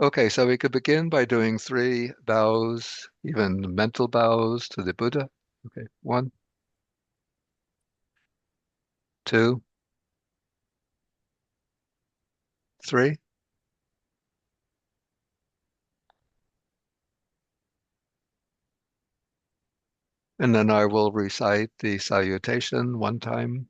Okay, so we could begin by doing three bows, even mental bows to the Buddha. Okay, one, two, three. And then I will recite the salutation one time.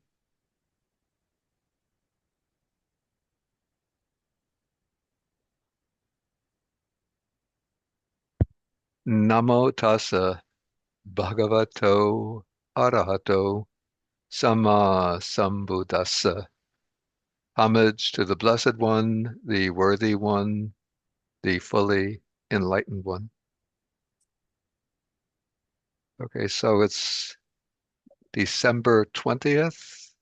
Namo tassa bhagavato arahato sama sambuddhassa. Homage to the Blessed One, the Worthy One, the fully enlightened one. Okay, so it's December 20th,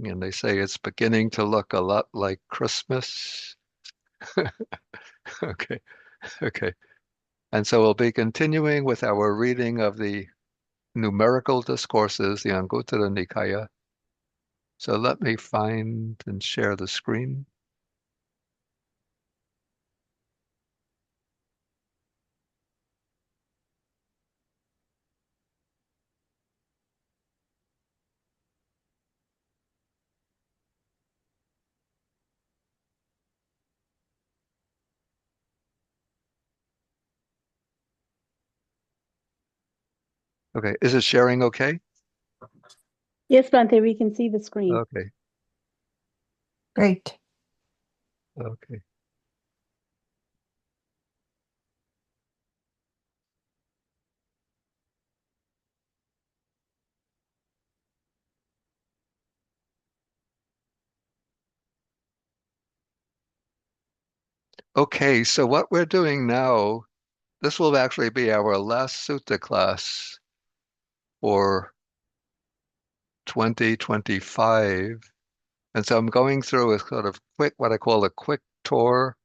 and they say it's beginning to look a lot like Christmas. Okay, okay. And so we'll be continuing with our reading of the numerical discourses, the Anguttara Nikaya. So let me find and share the screen. Okay, is it sharing okay? Yes, Bhante, we can see the screen. Okay, Great. okay. Okay, so what we're doing now, this will actually be our last sutta class for 2025. And so I'm going through a sort of quick, what I call a quick tour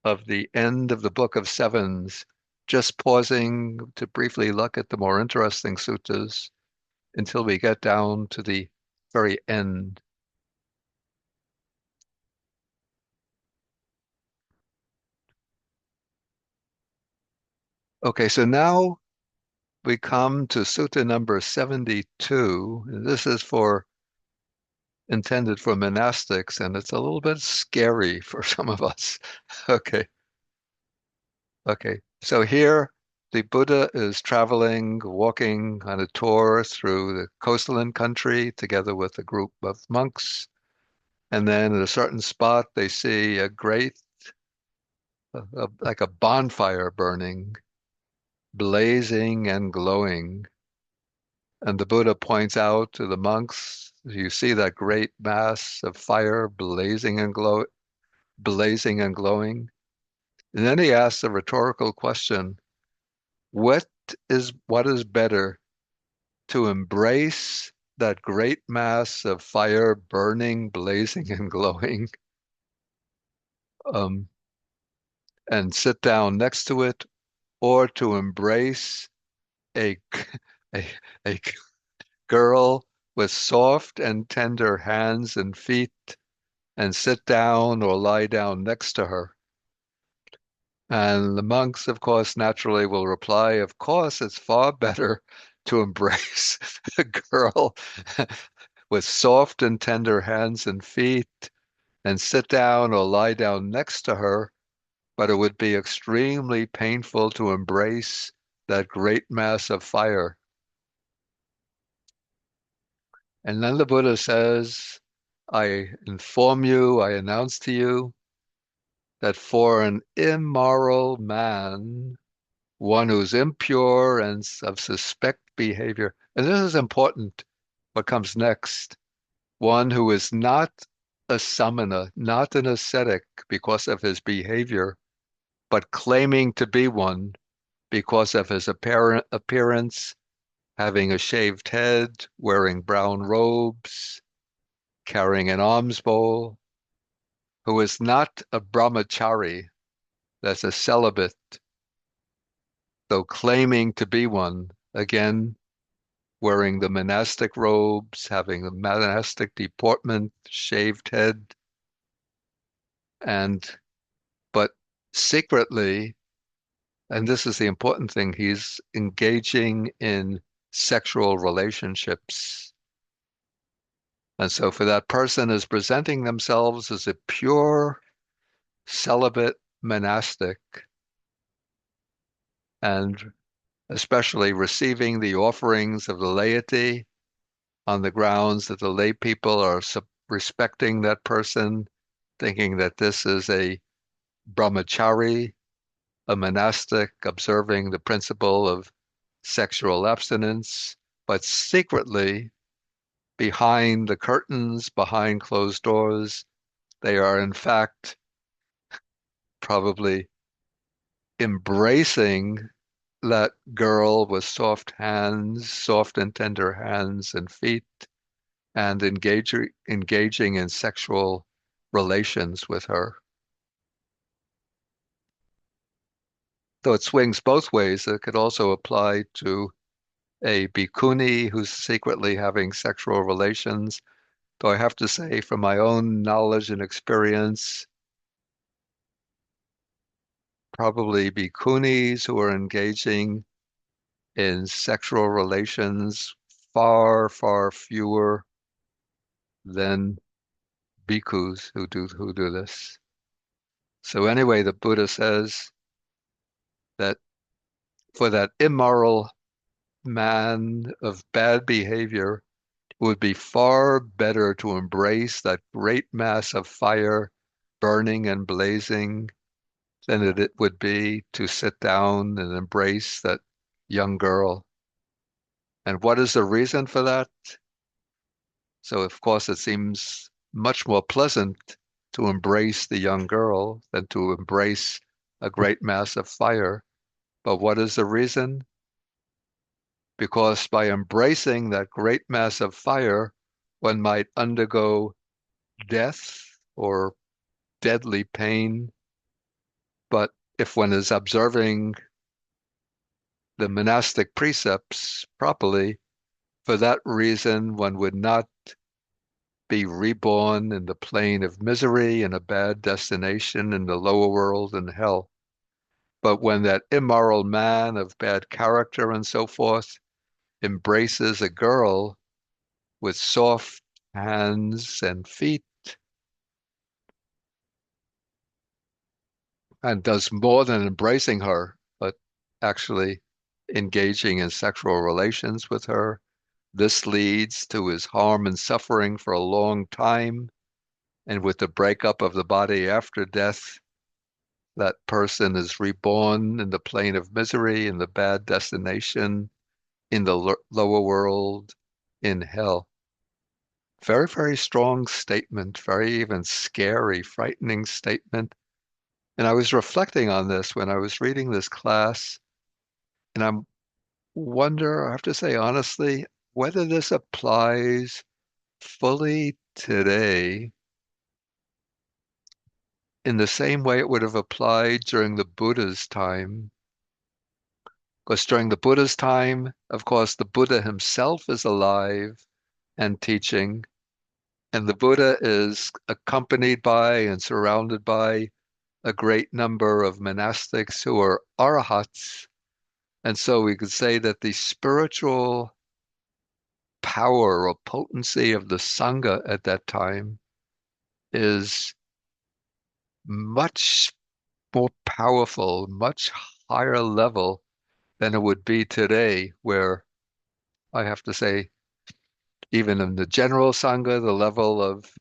of the end of the Book of Sevens, just pausing to briefly look at the more interesting suttas until we get down to the very end. Okay, so now we come to sutta number 72. This is for intended for monastics, and it's a little bit scary for some of us. Okay, okay. So here the Buddha is traveling, walking on a tour through the coastline country together with a group of monks. And then at a certain spot, they see a great, like a bonfire burning, blazing and glowing. And the Buddha points out to the monks, you see that great mass of fire blazing and glowing. And then he asks a rhetorical question, what what is better, to embrace that great mass of fire burning, blazing, and glowing, um, and sit down next to it, or to embrace a a, a girl with soft and tender hands and feet and sit down or lie down next to her? And the monks, of course, naturally will reply, of course, it's far better to embrace a girl with soft and tender hands and feet and sit down or lie down next to her, but it would be extremely painful to embrace that great mass of fire. And then the Buddha says, I inform you, I announce to you that for an immoral man, one who's impure and of suspect behavior, and this is important, what comes next, one who is not a samana, not an ascetic because of his behavior, but claiming to be one because of his appearance, having a shaved head, wearing brown robes, carrying an alms bowl, who is not a brahmachari, that's a celibate, though claiming to be one, again, wearing the monastic robes, having the monastic deportment, shaved head, and secretly, and this is the important thing, he's engaging in sexual relationships. And so for that person is presenting themselves as a pure celibate monastic and especially receiving the offerings of the laity on the grounds that the lay people are respecting that person, thinking that this is a brahmachari, a monastic observing the principle of sexual abstinence, but secretly behind the curtains, behind closed doors, they are in fact probably embracing that girl with soft hands, soft and tender hands and feet, and engaging in sexual relations with her. Though it swings both ways, it could also apply to a bhikkhuni who's secretly having sexual relations. Though I have to say, from my own knowledge and experience, probably bhikkhunis who are engaging in sexual relations far, far fewer than bhikkhus who do this. So anyway, the Buddha says that for that immoral man of bad behavior, it would be far better to embrace that great mass of fire burning and blazing than it would be to sit down and embrace that young girl. And what is the reason for that? So, of course, it seems much more pleasant to embrace the young girl than to embrace a great mass of fire. But what is the reason? Because by embracing that great mass of fire, one might undergo death or deadly pain. But if one is observing the monastic precepts properly, for that reason, one would not be reborn in the plane of misery in a bad destination in the lower world in hell. But when that immoral man of bad character and so forth embraces a girl with soft hands and feet and does more than embracing her, but actually engaging in sexual relations with her, this leads to his harm and suffering for a long time. And with the breakup of the body after death, that person is reborn in the plane of misery, in the bad destination, in the lower world, in hell. Very, very strong statement, very even scary, frightening statement. And I was reflecting on this when I was reading this class, and I have to say honestly, whether this applies fully today in the same way it would have applied during the Buddha's time. Because during the Buddha's time, of course, the Buddha himself is alive and teaching, and the Buddha is accompanied by and surrounded by a great number of monastics who are arahats. And so we could say that the spiritual power or potency of the Sangha at that time is much more powerful, much higher level than it would be today, where I have to say, even in the general Sangha, the level of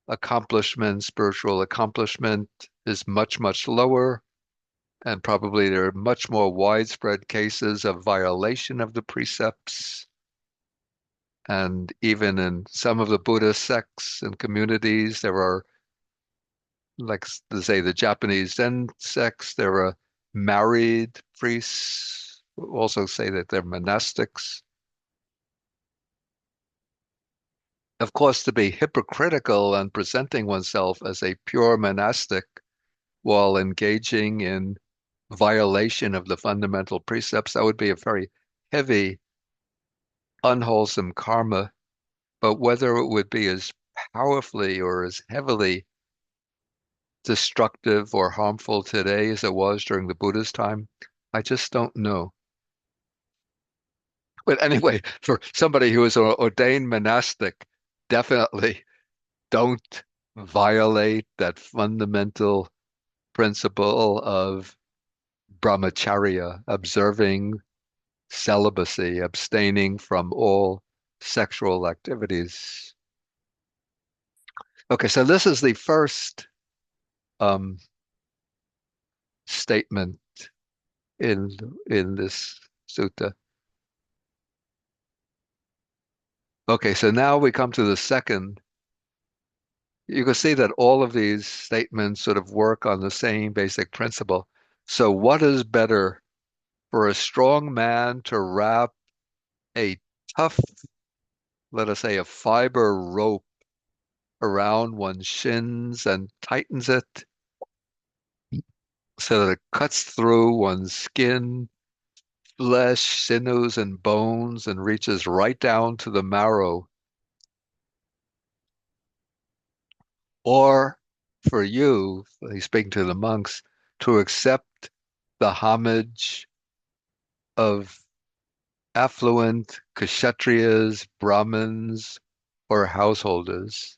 accomplishment, spiritual accomplishment is much, much lower. And probably there are much more widespread cases of violation of the precepts. And even in some of the Buddhist sects and communities, there are, like to say, the Japanese Zen sects, there are married priests who also say that they're monastics. Of course, to be hypocritical and presenting oneself as a pure monastic while engaging in violation of the fundamental precepts, that would be a very heavy, unwholesome karma. But whether it would be as powerfully or as heavily destructive or harmful today as it was during the Buddha's time? I just don't know. But anyway, for somebody who is an ordained monastic, definitely don't violate that fundamental principle of brahmacharya, observing celibacy, abstaining from all sexual activities. Okay, so this is the first um, statement in in this sutta. Okay, so now we come to the second. You can see that all of these statements sort of work on the same basic principle. So what is better for a strong man to wrap a tough, let us say, a fiber rope around one's shins and tightens it so that it cuts through one's skin, flesh, sinews, and bones and reaches right down to the marrow? Or for you, he's speaking to the monks, to accept the homage of affluent kshatriyas, brahmins, or householders.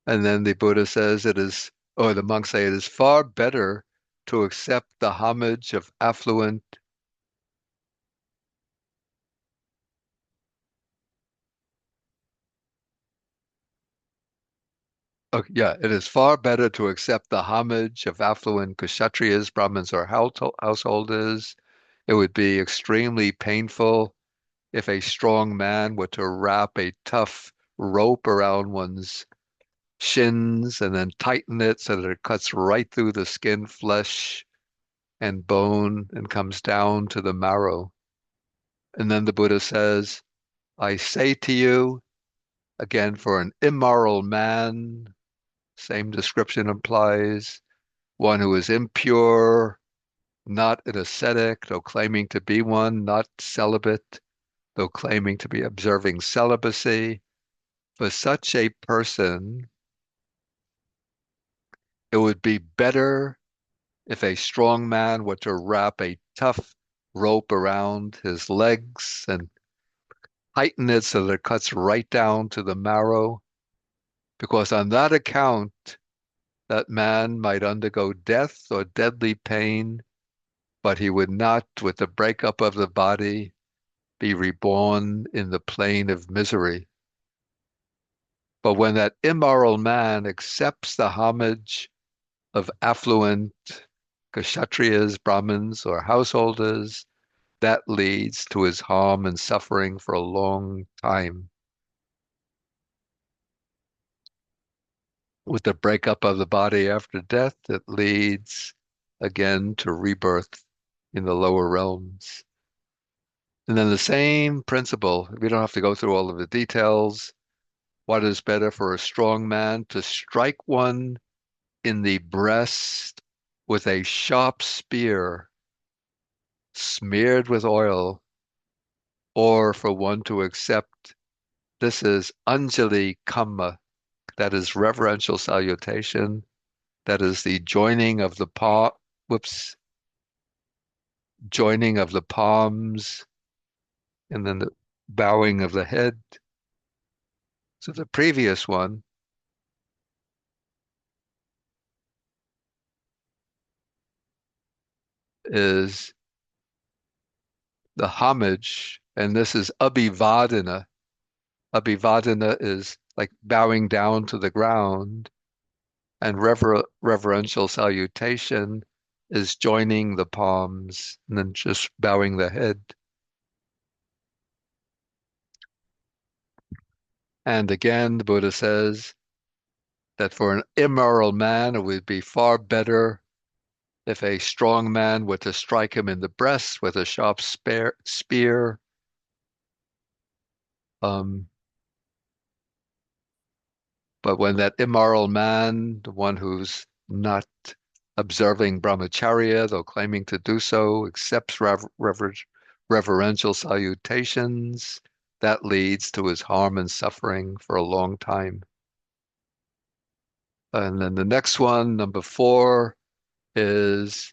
And then the Buddha says it is, or the monks say it is far better to accept the homage of affluent. Oh, yeah, it is far better to accept the homage of affluent kshatriyas, brahmins, or householders. It would be extremely painful if a strong man were to wrap a tough rope around one's shins and then tighten it so that it cuts right through the skin, flesh, and bone and comes down to the marrow. And then the Buddha says, I say to you, again, for an immoral man, same description applies, one who is impure, not an ascetic, though claiming to be one, not celibate, though claiming to be observing celibacy. For such a person, it would be better if a strong man were to wrap a tough rope around his legs and tighten it so that it cuts right down to the marrow, because on that account, that man might undergo death or deadly pain, but he would not, with the breakup of the body, be reborn in the plane of misery. But when that immoral man accepts the homage of affluent kshatriyas, brahmins, or householders, that leads to his harm and suffering for a long time. With the breakup of the body after death, it leads again to rebirth in the lower realms. And then the same principle, we don't have to go through all of the details. What is better for a strong man to strike one in the breast with a sharp spear smeared with oil, or for one to accept this is Anjali Kamma, that is reverential salutation, that is the joining of the joining of the palms, and then the bowing of the head. So the previous one is the homage, and this is abhivadana. Abhivadana is like bowing down to the ground, and reverential salutation is joining the palms and then just bowing the head. And again, the Buddha says that for an immoral man, it would be far better if a strong man were to strike him in the breast with a sharp spear. Um, but when that immoral man, the one who's not observing brahmacharya, though claiming to do so, accepts reverential salutations, that leads to his harm and suffering for a long time. And then the next one, number 4, is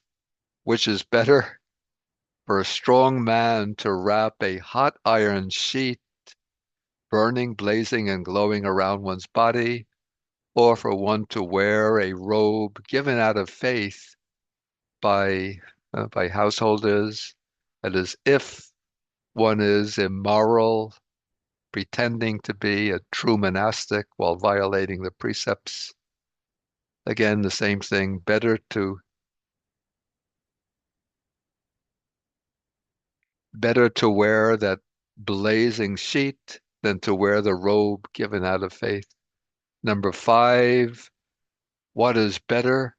which is better for a strong man to wrap a hot iron sheet, burning, blazing, and glowing around one's body, or for one to wear a robe given out of faith by householders. That is, if one is immoral, pretending to be a true monastic while violating the precepts. Again, the same thing. Better to wear that blazing sheet than to wear the robe given out of faith. Number 5, what is better?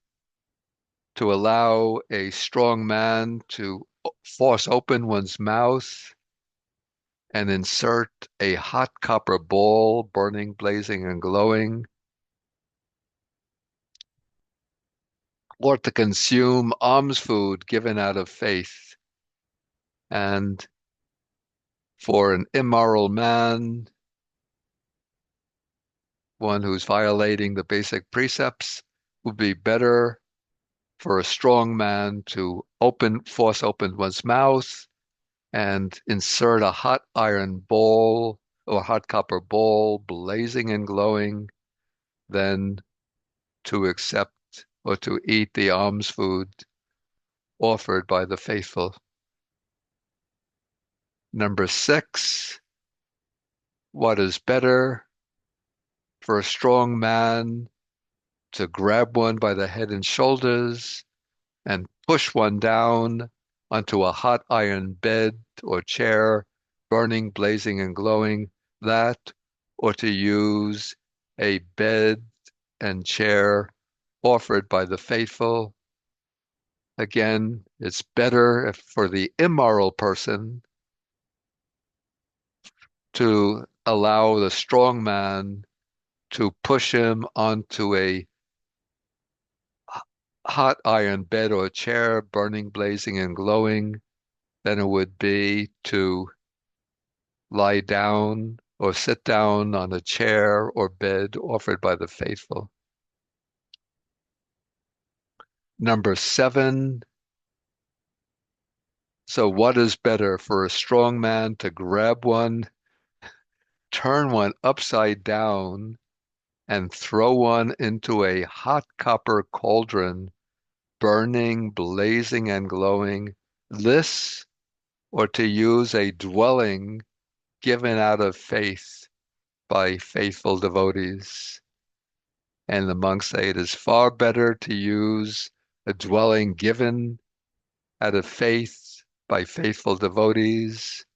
To allow a strong man to force open one's mouth and insert a hot copper ball, burning, blazing, and glowing, or to consume alms food given out of faith. And for an immoral man, one who's violating the basic precepts, would be better for a strong man to force open one's mouth and insert a hot iron ball or hot copper ball, blazing and glowing, than to accept or to eat the alms food offered by the faithful. Number 6, what is better for a strong man to grab one by the head and shoulders and push one down onto a hot iron bed or chair, burning, blazing, and glowing, that, or to use a bed and chair offered by the faithful. Again, it's better for the immoral person to allow the strong man to push him onto a hot iron bed or chair, burning, blazing, and glowing, than it would be to lie down or sit down on a chair or bed offered by the faithful. Number 7, so what is better for a strong man to grab one, turn one upside down, and throw one into a hot copper cauldron, burning, blazing, and glowing, this, or to use a dwelling given out of faith by faithful devotees? And the monks say it is far better to use a dwelling given out of faith by faithful devotees.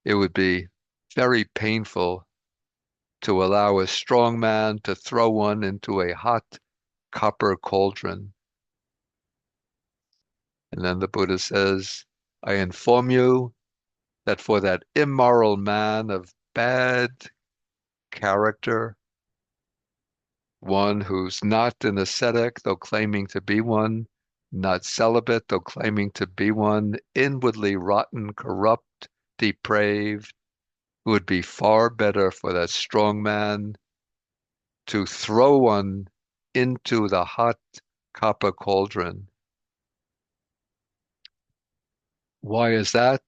It would be very painful to allow a strong man to throw one into a hot copper cauldron. And then the Buddha says, I inform you that for that immoral man of bad character, one who's not an ascetic, though claiming to be one, not celibate, though claiming to be one, inwardly rotten, corrupt, depraved, it would be far better for that strong man to throw one into the hot copper cauldron. Why is that?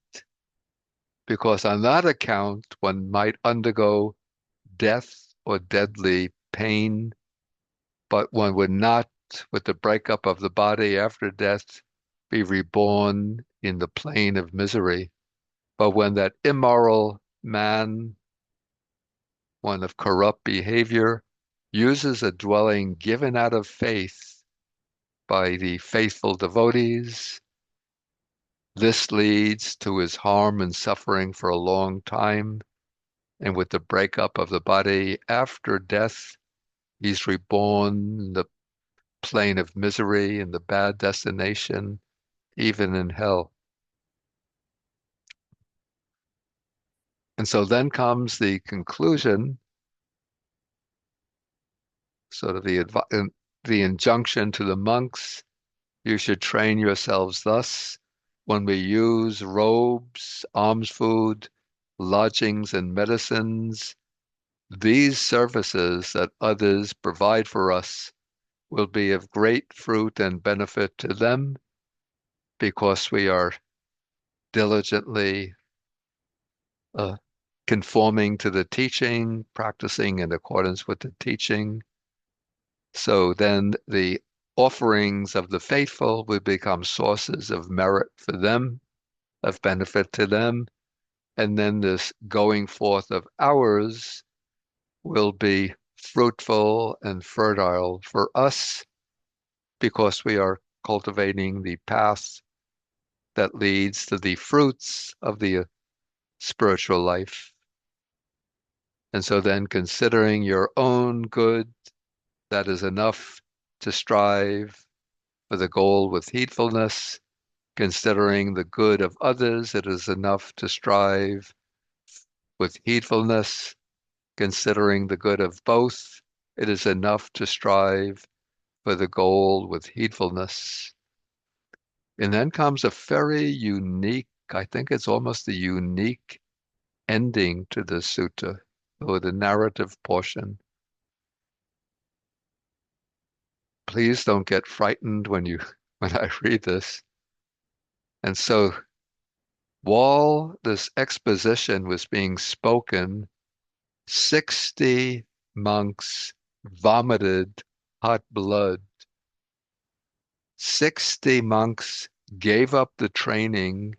Because on that account, one might undergo death or deadly pain, but one would not, with the breakup of the body after death, be reborn in the plane of misery. But when that immoral man, one of corrupt behavior, uses a dwelling given out of faith by the faithful devotees, this leads to his harm and suffering for a long time. And with the breakup of the body after death, he's reborn in the plane of misery, in the bad destination, even in hell. And so then comes the conclusion, sort of the injunction to the monks, you should train yourselves thus. When we use robes, alms food, lodgings and medicines. These services that others provide for us will be of great fruit and benefit to them because we are diligently uh, conforming to the teaching, practicing in accordance with the teaching. So then the offerings of the faithful will become sources of merit for them, of benefit to them. And then this going forth of ours will be fruitful and fertile for us because we are cultivating the path that leads to the fruits of the spiritual life. And so then considering your own good, that is enough to strive for the goal with heedfulness. Considering the good of others, it is enough to strive with heedfulness. Considering the good of both, it is enough to strive for the goal with heedfulness. And then comes a very unique, I think it's almost a unique ending to the sutta, or the narrative portion. Please don't get frightened when I read this. And so while this exposition was being spoken, 60 monks vomited hot blood. 60 monks gave up the training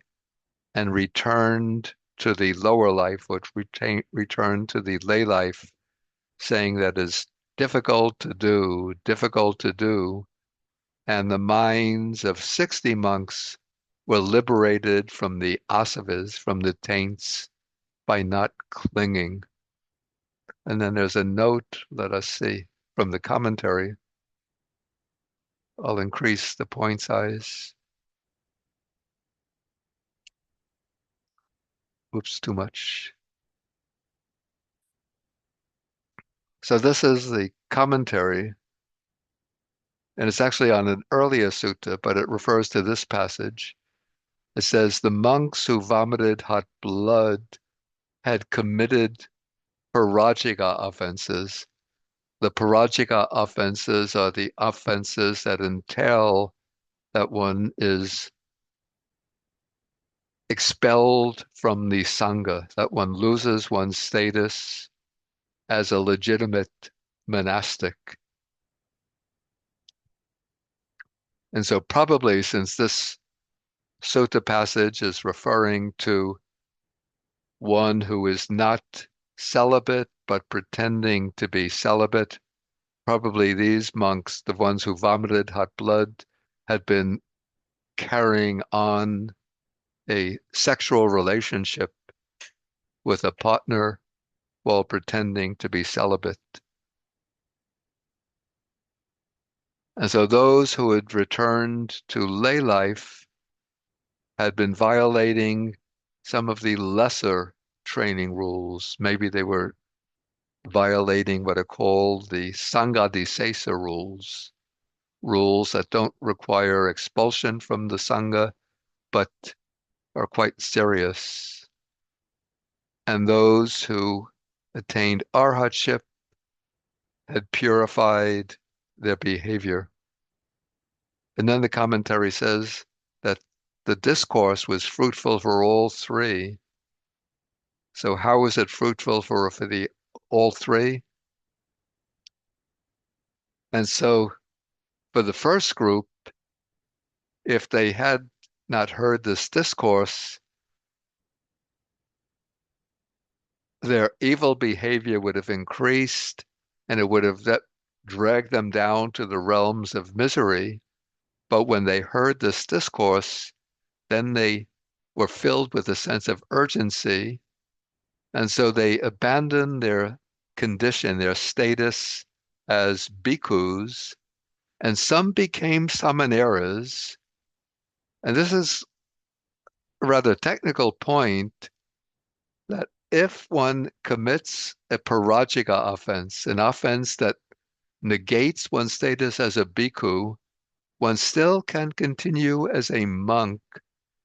and returned to the lower life, which returned to the lay life, saying that is difficult to do. And the minds of 60 monks were liberated from the asavas, from the taints, by not clinging. And then there's a note, let us see, from the commentary. I'll increase the point size. Oops, too much. So this is the commentary, and it's actually on an earlier sutta, but it refers to this passage. It says, the monks who vomited hot blood had committed parajika offenses. The parajika offenses are the offenses that entail that one is expelled from the sangha, that one loses one's status as a legitimate monastic. And so probably since this sutta passage is referring to one who is not celibate but pretending to be celibate, probably these monks, the ones who vomited hot blood, had been carrying on a sexual relationship with a partner while pretending to be celibate. And so those who had returned to lay life had been violating some of the lesser training rules. Maybe they were violating what are called the Sanghadisesa rules, rules that don't require expulsion from the Sangha, but are quite serious. And those who attained arhatship had purified their behavior. And then the commentary says that the discourse was fruitful for all three. So how is it fruitful for the all three? And so for the first group, if they had not heard this discourse, their evil behavior would have increased and it would have dragged them down to the realms of misery. But when they heard this discourse, then they were filled with a sense of urgency. And so they abandoned their condition, their status as bhikkhus, and some became samaneras. And this is a rather technical point that if one commits a parajika offense, an offense that negates one's status as a bhikkhu, one still can continue as a monk,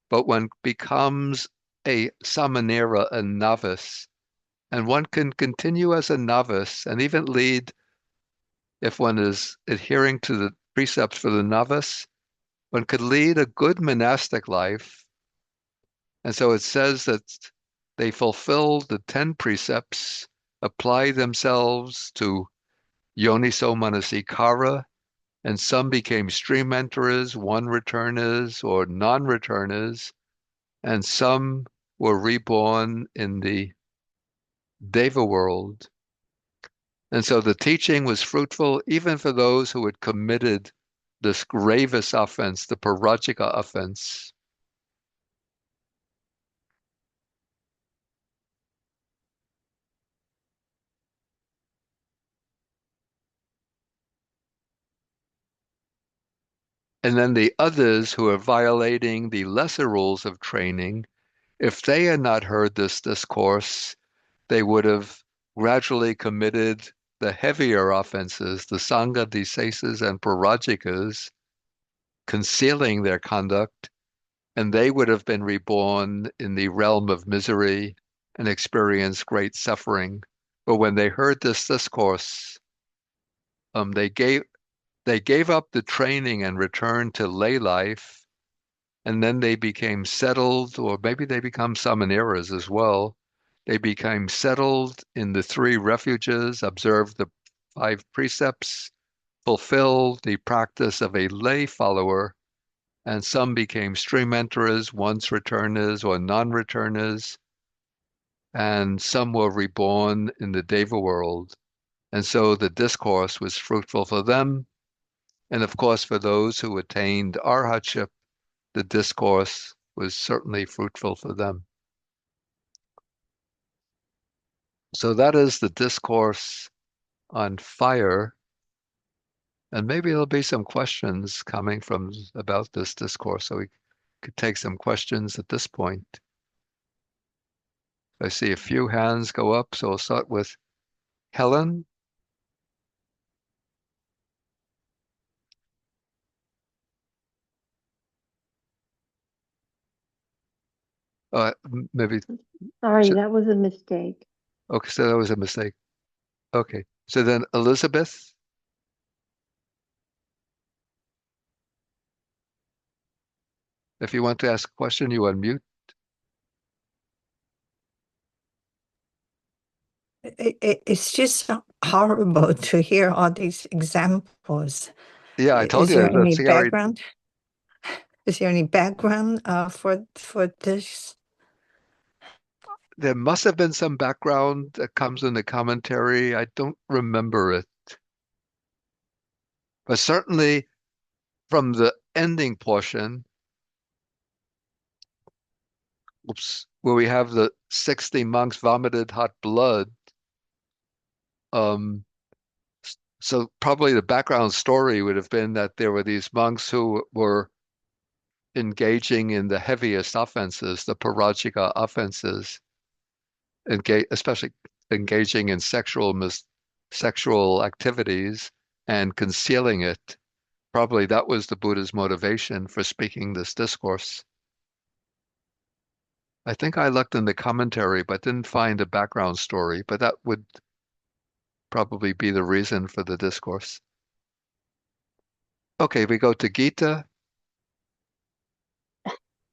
but one becomes a samanera, a novice, and one can continue as a novice and even lead, if one is adhering to the precepts for the novice, one could lead a good monastic life. And so it says that they fulfilled the 10 precepts, apply themselves to yoniso manasikara, and some became stream enterers, one returners, or non-returners, and some were reborn in the Deva world. And so the teaching was fruitful even for those who had committed this gravest offense, the parajika offense. And then the others who are violating the lesser rules of training, if they had not heard this discourse, they would have gradually committed the heavier offenses, the sangha, disesas, and parajikas, concealing their conduct, and they would have been reborn in the realm of misery and experienced great suffering. But when they heard this discourse, um, they gave they gave up the training and returned to lay life, and then they became settled, or maybe they become samaneras as well. They became settled in the three refuges, observed the five precepts, fulfilled the practice of a lay follower, and some became stream enterers, once returners or non-returners, and some were reborn in the Deva world. And so the discourse was fruitful for them. And of course, for those who attained arhatship, the discourse was certainly fruitful for them. So that is the discourse on fire. And maybe there'll be some questions coming from about this discourse. So we could take some questions at this point. I see a few hands go up, so we'll start with Helen. Maybe, Sorry, that was a mistake. okay, so that was a mistake. Okay, so then Elizabeth, if you want to ask a question, you unmute. It's just horrible to hear all these examples. Yeah, I told Is there you any that's scary. background? Is there any background for this? There must have been some background that comes in the commentary. I don't remember it, but certainly from the ending portion, oops, where we have the 60 monks vomited hot blood. Um, so probably the background story would have been that there were these monks who were engaging in the heaviest offenses, the parajika offenses, especially engaging in sexual activities and concealing it. Probably that was the Buddha's motivation for speaking this discourse. I think I looked in the commentary, but didn't find a background story, but that would probably be the reason for the discourse. Okay, we go to Gita.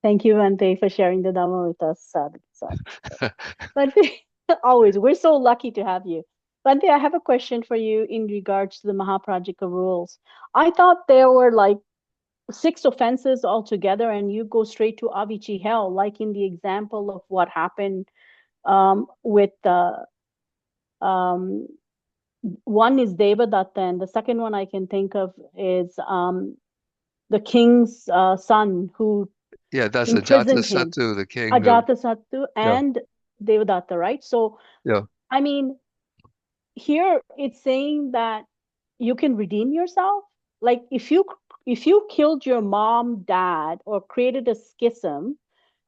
Thank you, Bhante, for sharing the Dhamma with us. Sadhu, sadhu. Bhante, always, we're so lucky to have you. Bhante, I have a question for you in regards to the Mahaprajika rules. I thought there were like 6 offenses altogether, and you go straight to Avicii hell, like in the example of what happened with um, one is Devadatta, and the second one I can think of is the king's son who Yeah, that's imprisoned him, Ajatasattu, the king of, Ajatasattu yeah, and Devadatta, right? So, yeah, I mean, here it's saying that you can redeem yourself. Like if you killed your mom, dad, or created a schism,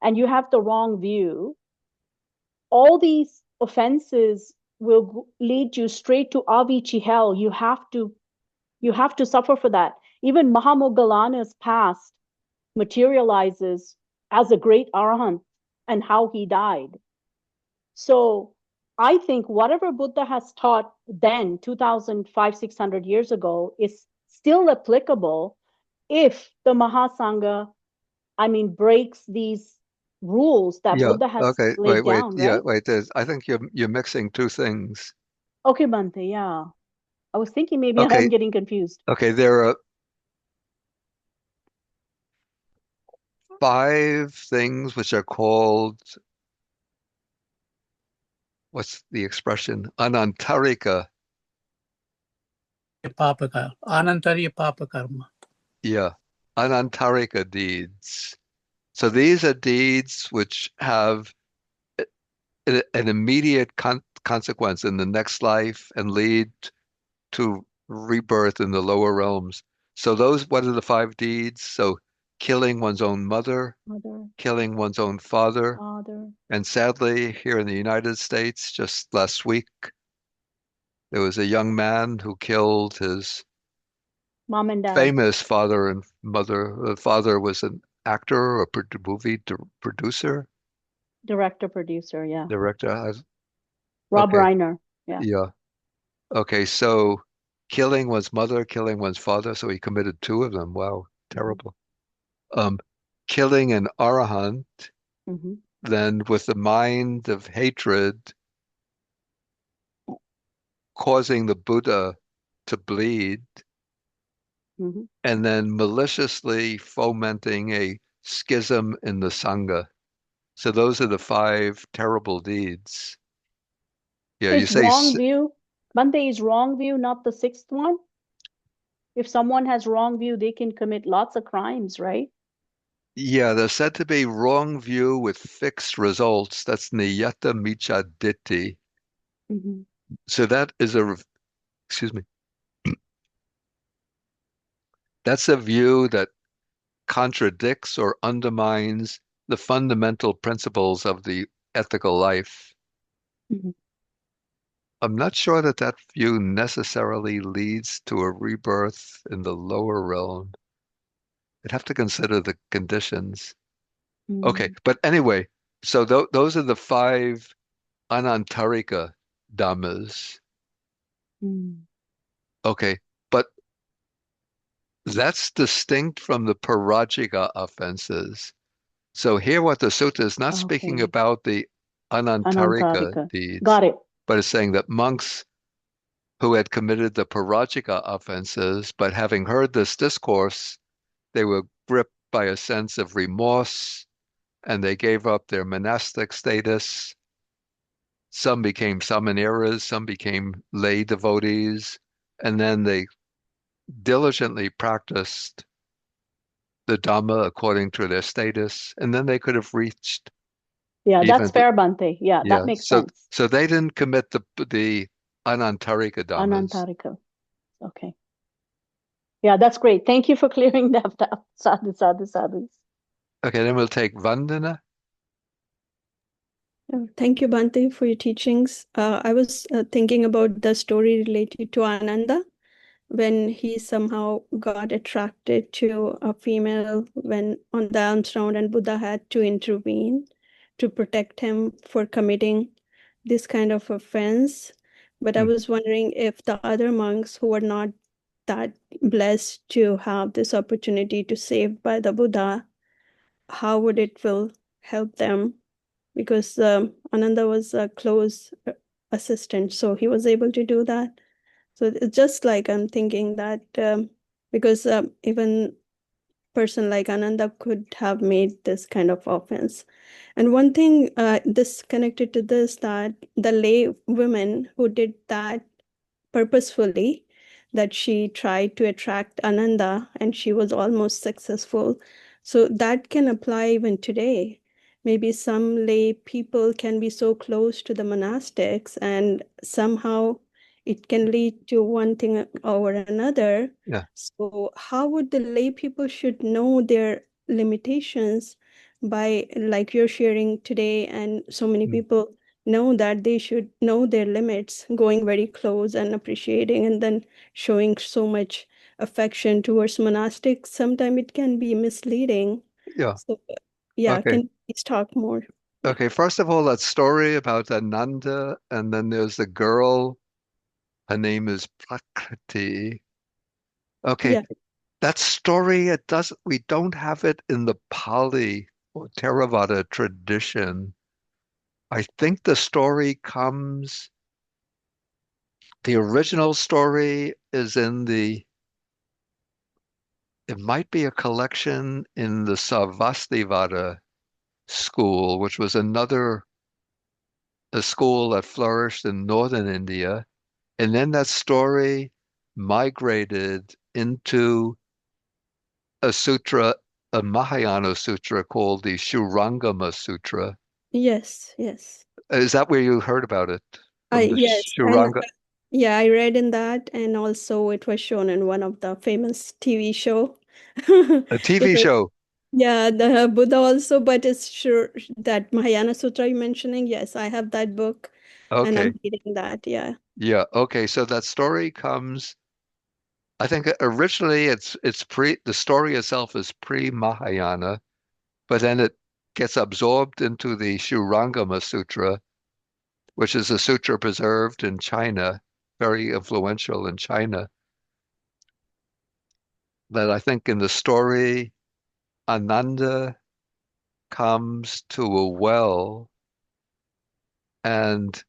and you have the wrong view, all these offenses will lead you straight to Avicii hell. You have to suffer for that. Even Mahamoggallana's past materializes as a great arahant. and how he died. So I think whatever Buddha has taught then, 2,500, 600 years ago, is still applicable if the Mahasangha, I mean, breaks these rules that Yeah. Buddha has Okay. laid Wait. down, Yeah. right? Wait. I think you're mixing two things. Okay, Bhante, yeah. I was thinking maybe I'm Okay. getting confused. Okay. There are five things which are called, what's the expression? Anantarika. Anantariya Papa Karma. Yeah. Anantarika deeds. So these are deeds which have an immediate consequence in the next life and lead to rebirth in the lower realms. So those, what are the five deeds? So killing one's own mother, Mother, killing one's own father, father, and sadly, here in the United States, just last week, there was a young man who killed his mom and dad, famous father and mother. The father was an actor or a movie producer, director, producer, yeah. director. Rob Okay, Reiner, yeah. yeah. Okay, so killing one's mother, killing one's father, so he committed two of them. Wow, Mm-hmm. terrible. Um, Killing an arahant, Mm-hmm. then with the mind of hatred, causing the Buddha to bleed, Mm-hmm. and then maliciously fomenting a schism in the Sangha. So those are the five terrible deeds. Yeah, you Is say, wrong view, Bhante, is wrong view not the sixth one? If someone has wrong view, they can commit lots of crimes, right? yeah, there's said to be wrong view with fixed results. That's niyata micha ditti. Mm-hmm. So that is excuse me, that's a view that contradicts or undermines the fundamental principles of the ethical life. Mm-hmm. I'm not sure that that view necessarily leads to a rebirth in the lower realm. I'd have to consider the conditions. Okay, but anyway, so those are the five anantarika dhammas. Mm-hmm. Okay, but that's distinct from the parajika offenses. So here what the sutta is not speaking Okay. about the anantarika Anantarika. deeds, Got it. but it's saying that monks who had committed the parajika offenses, but having heard this discourse, they were gripped by a sense of remorse and they gave up their monastic status. Some became samaneras, some became lay devotees, and then they diligently practiced the Dhamma according to their status, and then they could have reached Yeah, that's even fair, Bhante. Yeah, that yeah. makes So sense. so they didn't commit the Anantarika Dhammas. Anantarika. Okay. Yeah, that's great. Thank you for clearing that up. Sadhu, sadhu, sadhu. Okay, then we'll take Vandana. Thank you, Bhante, for your teachings. I was thinking about the story related to Ananda when he somehow got attracted to a female when on the alms round, and Buddha had to intervene to protect him for committing this kind of offense. But I Hmm. was wondering if the other monks who were not that blessed to have this opportunity to save by the Buddha, how would it will help them? Because Ananda was a close assistant, so he was able to do that. So it's just like I'm thinking that because even person like Ananda could have made this kind of offense. And one thing this connected to this, that the lay women who did that purposefully, that she tried to attract Ananda and she was almost successful. So that can apply even today. Maybe some lay people can be so close to the monastics and somehow it can lead to one thing or another. Yeah. So how would the lay people should know their limitations by, like you're sharing today, and so many Hmm. people know that they should know their limits, going very close and appreciating, and then showing so much affection towards monastics. Sometimes it can be misleading. Yeah. So, yeah, Okay. can you please talk more? Okay, first of all, that story about Ananda, and then there's the girl. Her name is Prakriti. Okay, Yeah. that story, we don't have it in the Pali or Theravada tradition. I think the original story is it might be a collection in the Sarvastivada school, which was a school that flourished in northern India. And then that story migrated into a sutra, a Mahayana sutra called the Shurangama Sutra. Yes, yes. Is that where you heard about it? I From the yes, and Shuranga, yeah, I read in that, and also it was shown in one of the famous TV show. a TV Because show. yeah, the Buddha also, but it's sure that Mahayana Sutra you're mentioning. Yes, I have that book, and Okay. I'm reading that. Yeah. Yeah. Okay. So that story I think originally the story itself is pre-Mahayana, but then it gets absorbed into the Shurangama Sutra, which is a sutra preserved in China, very influential in China. That I think in the story, Ananda comes to a well and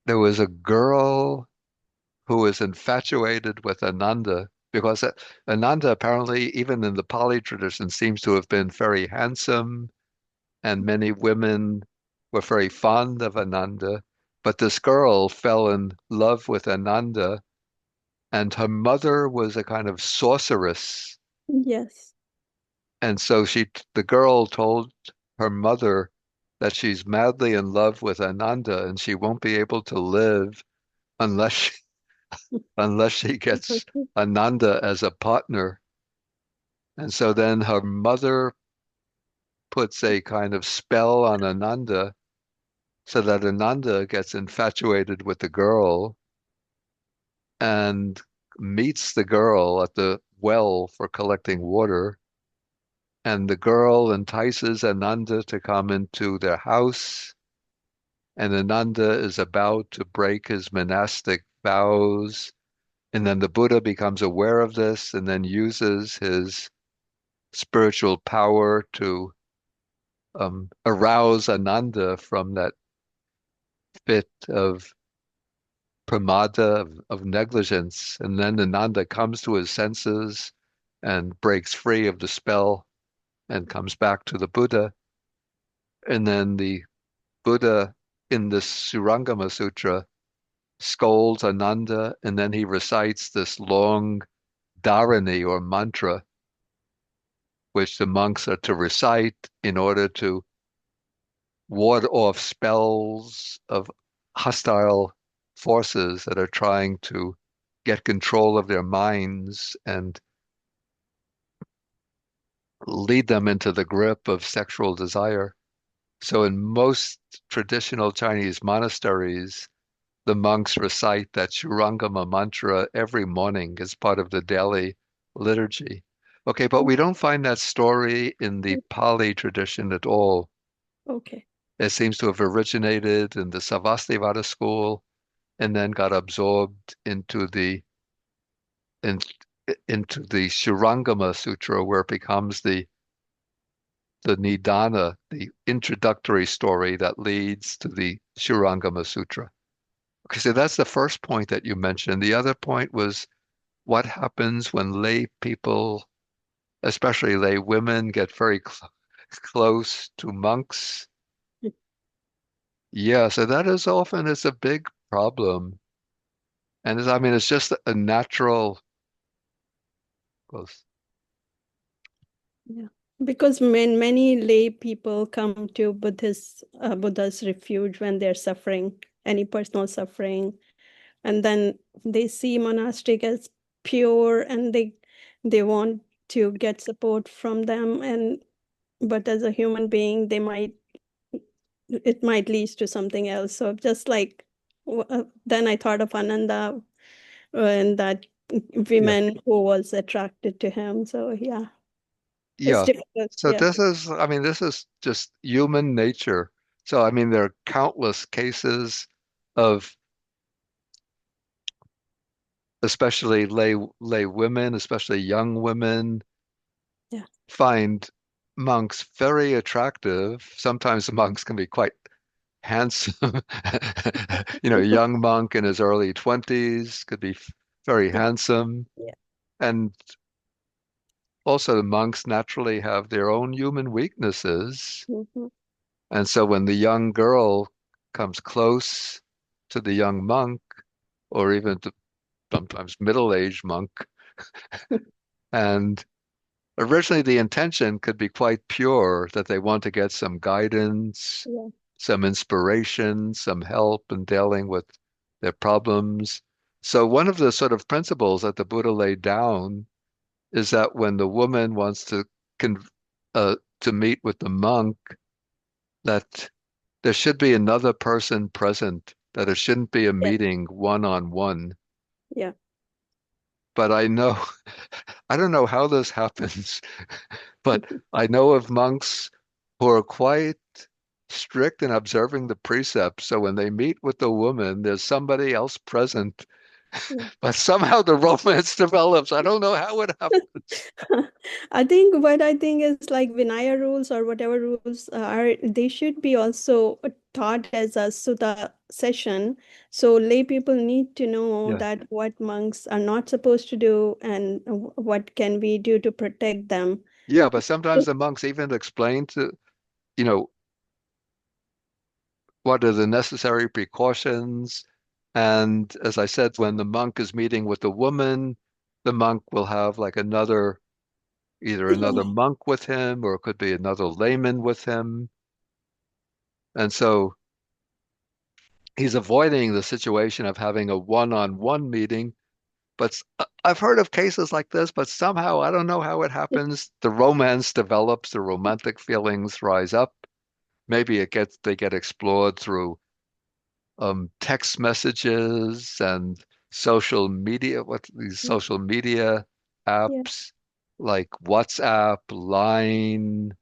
there was a girl who was infatuated with Ananda because Ananda apparently, even in the Pali tradition, seems to have been very handsome, and many women were very fond of Ananda. But this girl fell in love with Ananda, and her mother was a kind of sorceress. Yes. And so the girl told her mother that she's madly in love with Ananda and she won't be able to live unless unless she gets Okay. Ananda as a partner. And so then her mother puts a kind of spell on Ananda so that Ananda gets infatuated with the girl and meets the girl at the well for collecting water. And the girl entices Ananda to come into their house. And Ananda is about to break his monastic vows. And then the Buddha becomes aware of this and then uses his spiritual power to arouse Ananda from that fit of pramada, of negligence. And then Ananda comes to his senses and breaks free of the spell and comes back to the Buddha. And then the Buddha in the Surangama Sutra scolds Ananda, and then he recites this long dharani or mantra, which the monks are to recite in order to ward off spells of hostile forces that are trying to get control of their minds and lead them into the grip of sexual desire. So, in most traditional Chinese monasteries, the monks recite that Shurangama mantra every morning as part of the daily liturgy. Okay, but we don't find that story in the Pali tradition at all. Okay. It seems to have originated in the Savastivada school and then got absorbed in, into the Shurangama Sutra, where it becomes the Nidana, the introductory story that leads to the Shurangama Sutra. Okay, so that's the first point that you mentioned. The other point was what happens when lay people, especially lay women, get very close to monks. Yeah, so that is often it's a big problem. And I mean, it's just a natural, well, Yeah. Because many lay people come to Buddha's refuge when they're suffering, any personal suffering, and then they see monastic as pure, and they want to get support from them, and but as a human being, it might lead to something else. So just like then I thought of Ananda, and that Yeah. women who was attracted to him. So yeah, it's Yeah. difficult. So Yeah. this is just human nature. So, I mean, there are countless cases of especially lay women, especially young women, Yeah. find monks very attractive. Sometimes the monks can be quite handsome. A young monk in his early 20s could be very Yeah. handsome. Yeah. And also, the monks naturally have their own human weaknesses. Hmm. And so when the young girl comes close to the young monk, or even to sometimes middle-aged monk, and originally the intention could be quite pure, that they want to get some guidance, Yeah. some inspiration, some help in dealing with their problems. So one of the sort of principles that the Buddha laid down is that when the woman wants con to meet with the monk, that there should be another person present, that it shouldn't be a Yeah. meeting one on one. Yeah. But I don't know how this happens, but I know of monks who are quite strict in observing the precepts. So when they meet with the woman, there's somebody else present, Yeah. but somehow the romance develops. I don't know how it happens. I think is like Vinaya rules or whatever rules are, they should be also taught as a sutta session. So lay people need to know Yeah. that what monks are not supposed to do and what can we do to protect them. Yeah, but sometimes the monks even explain you know, what are the necessary precautions. And as I said, when the monk is meeting with the woman, the monk will have like either another monk with him, or it could be another layman with him. And so he's avoiding the situation of having a one-on-one meeting. But I've heard of cases like this, but somehow I don't know how it happens. The romance develops, the romantic feelings rise up. Maybe they get explored through text messages and social media, what these Yeah. social media Yeah. apps like WhatsApp, Line,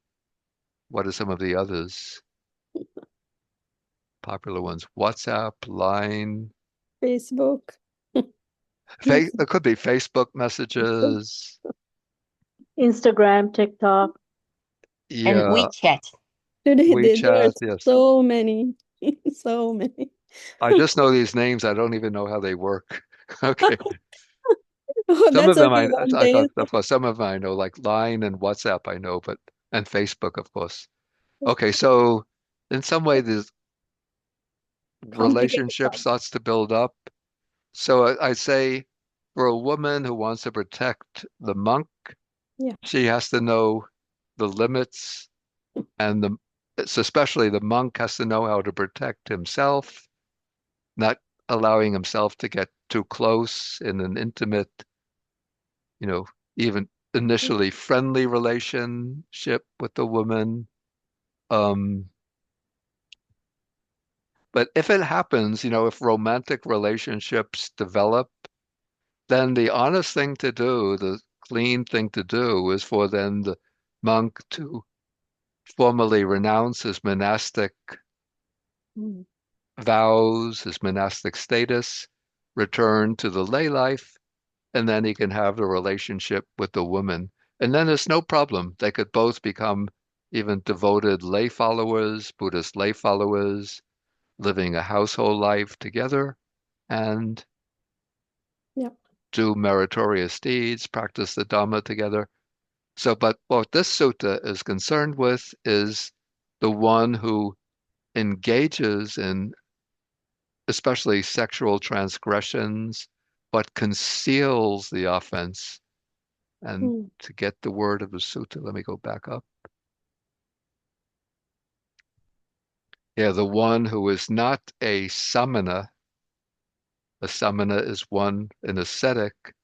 what are some of the others? Popular ones. WhatsApp, Line, Facebook. It could be Facebook messages. Instagram, TikTok. And Yeah, WeChat. Today there are WeChat, yes. so many, so many. I just know these names. I don't even know how they work. Okay. Oh, Some of that's them okay. One day. of course, some of them I know, like Line and WhatsApp I know, and Facebook, of course. Okay, so in some way, this Complicated relationship topic. starts to build up. So I say for a woman who wants to protect the monk, Yeah. she has to know the limits, and it's especially the monk has to know how to protect himself, not allowing himself to get too close in an intimate, you know, even initially friendly relationship with the woman. Um, but if it happens, if romantic relationships develop, then the honest thing to do, the clean thing to do, is for then the monk to formally renounce his monastic Mm. vows, his monastic status, return to the lay life, and then he can have the relationship with the woman. And then there's no problem. They could both become even devoted lay followers, Buddhist lay followers, living a household life together and Yeah. do meritorious deeds, practice the Dhamma together. So, but what this sutta is concerned with is the one who engages in especially sexual transgressions, but conceals the offense. And Mm. to get the word of the sutta, let me go back up. Yeah, the one who is not a samana. A samana is an ascetic,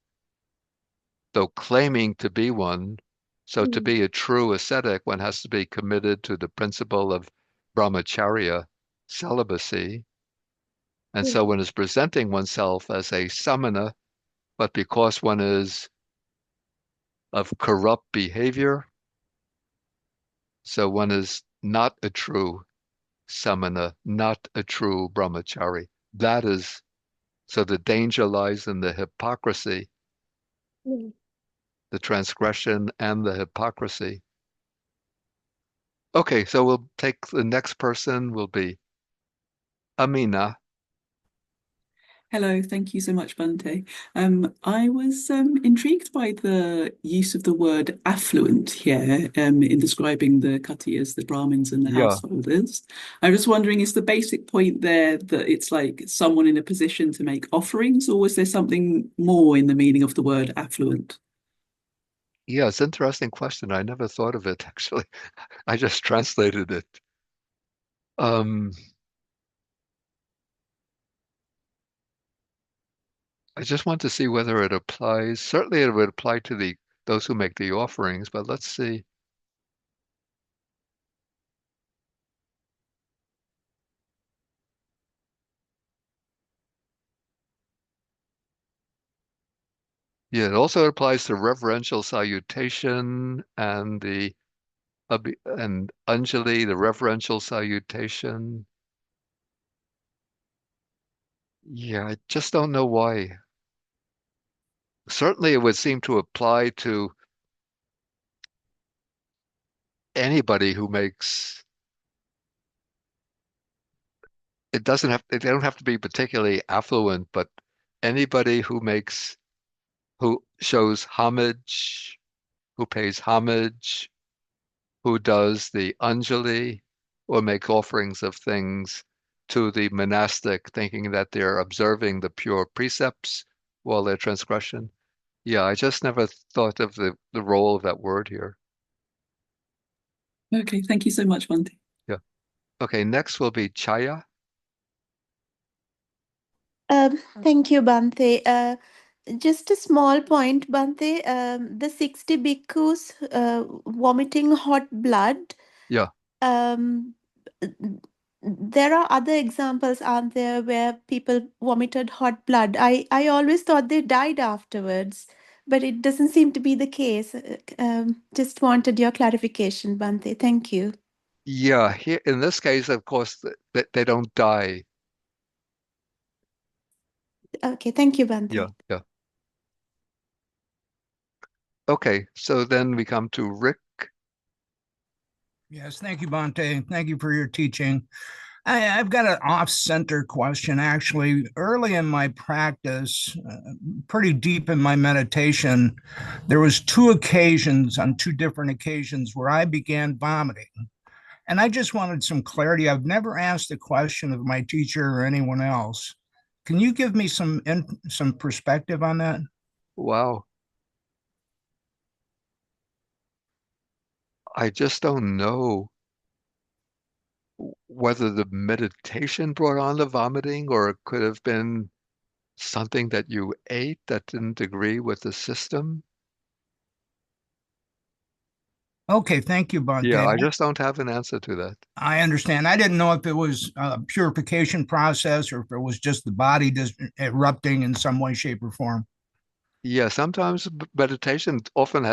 though claiming to be one. So to Mm. be a true ascetic, one has to be committed to the principle of brahmacharya, celibacy. And Yeah. so one is presenting oneself as a samana, but because one is of corrupt behavior, so one is not a true samana, not a true brahmachari. That is, so the danger lies in the hypocrisy, Mm. the transgression and the hypocrisy. Okay, so we'll take the next person will be Amina. Hello, thank you so much, Bhante. I was intrigued by the use of the word affluent here in describing the Khatiyas, the Brahmins, and the Yeah, householders. I was wondering, is the basic point there that it's like someone in a position to make offerings, or was there something more in the meaning of the word affluent? yeah, it's an interesting question. I never thought of it actually. I just translated it. Um, I just want to see whether it applies. Certainly it would apply to the those who make the offerings, but let's see. Yeah, it also applies to reverential salutation and the and Anjali, the reverential salutation. Yeah, I just don't know why. Certainly it would seem to apply to anybody who makes it doesn't have they don't have to be particularly affluent, but anybody who makes who shows homage, who pays homage, who does the Anjali or make offerings of things to the monastic, thinking that they're observing the pure precepts while they're transgression. Yeah, I just never thought of the role of that word here. Okay, thank you so much, Bhante. Yeah. Okay, next will be Chaya. Thank you, Bhante. Just a small point, Bhante. The 60 bhikkhus vomiting hot blood. Yeah. Um, there are other examples, aren't there, where people vomited hot blood? I always thought they died afterwards, but it doesn't seem to be the case. Just wanted your clarification, Bhante. Thank you. Yeah, here in this case, of course, they don't die. Okay, thank you, Yeah, Bhante. yeah. Okay, so then we come to Rick. Yes, thank you, Bhante. Thank you for your teaching. I've got an off-center question. Actually, early in my practice, pretty deep in my meditation, there was on two different occasions, where I began vomiting. And I just wanted some clarity. I've never asked the question of my teacher or anyone else. Can you give me some perspective on that? Wow. I just don't know whether the meditation brought on the vomiting or it could have been something that you ate that didn't agree with the system. Okay, thank you, Yeah, Bhante. I just don't have an answer to that. I understand. I didn't know if it was a purification process or if it was just the body just erupting in some way, shape, or form. Yeah, sometimes meditation often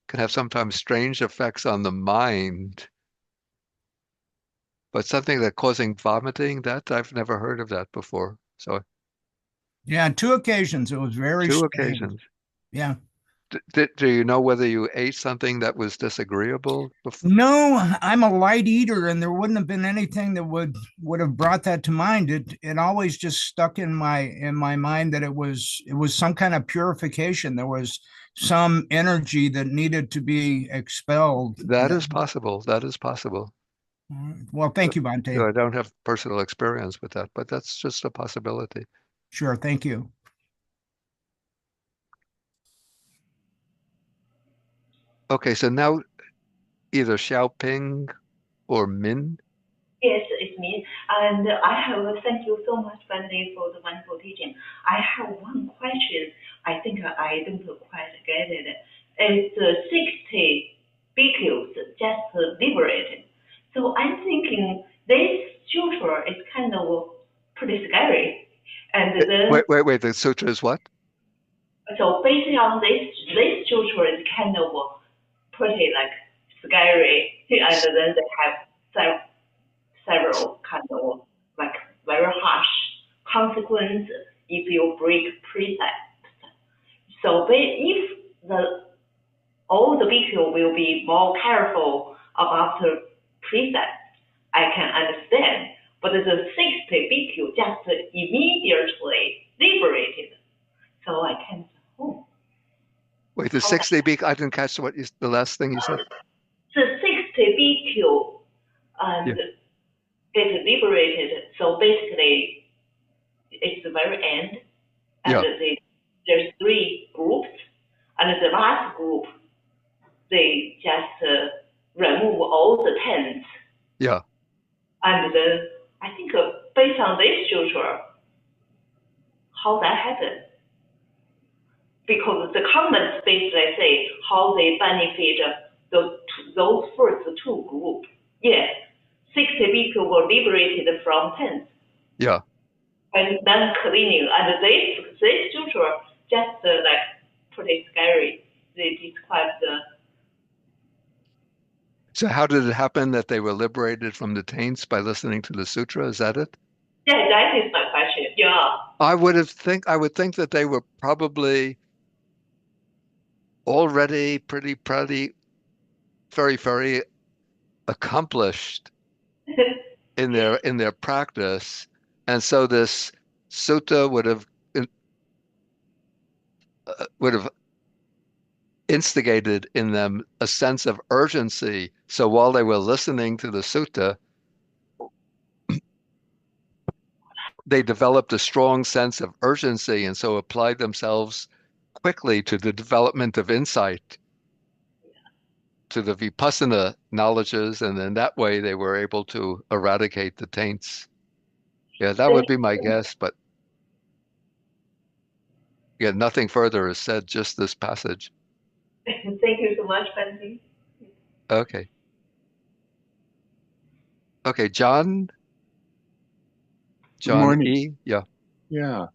can have sometimes strange effects on the mind, but something that causing vomiting, that I've never heard of that before. So Yeah, two occasions. It was very two strange. occasions. Yeah. Do you know whether you ate something that was disagreeable before? No, I'm a light eater, and there wouldn't have been anything that would have brought that to mind. It always just stuck in my mind that it was some kind of purification. There was some energy that needed to be expelled. That is possible. That is possible. Well, thank you, Bhante. I don't have personal experience with that, but that's just a possibility. Sure, thank you. Okay, so now either Xiaoping or Min. Yes, it's me. And thank you so much, Bhante, for the wonderful teaching. I have one question. I think I don't quite get it. It's 60 bhikkhus just liberated. So I'm thinking this sutra is kind of pretty scary. And the Wait. The sutra is what? So based on this structure is kind of pretty like scary, and then they have several kind of like very harsh consequences if you break precepts. So if all the bhikkhu will be more careful about the precepts, I can understand. But the 60 bhikkhu just immediately liberated. So I can't. Oh. Wait, the 60 bhikkhu, I didn't catch the last thing you said. The 60 bhikkhu and get liberated. So basically, it's the very end. And there's 3 groups. And the last group, they just remove all the tents. Yeah. And then I think based on this structure, how that happened. Because the comments basically say how they benefit those first 2 groups. Yes, 60 people were liberated from tents. Yeah. And then cleaning. And this structure just like pretty scary. They describe the. So how did it happen that they were liberated from the taints by listening to the sutra? Is that it? Yeah, that is my question. Yeah. I would think that they were probably already pretty, very, very accomplished in their practice, and so this sutta would have instigated in them a sense of urgency. So while they were listening to the sutta, they developed a strong sense of urgency and so applied themselves quickly to the development of insight, to the vipassana knowledges, and in that way they were able to eradicate the taints. Yeah, that would be my guess, but yeah, nothing further is said, just this passage. Thank you so much, Bhante. Okay. Okay, John Good morning. E. Yeah. Yeah.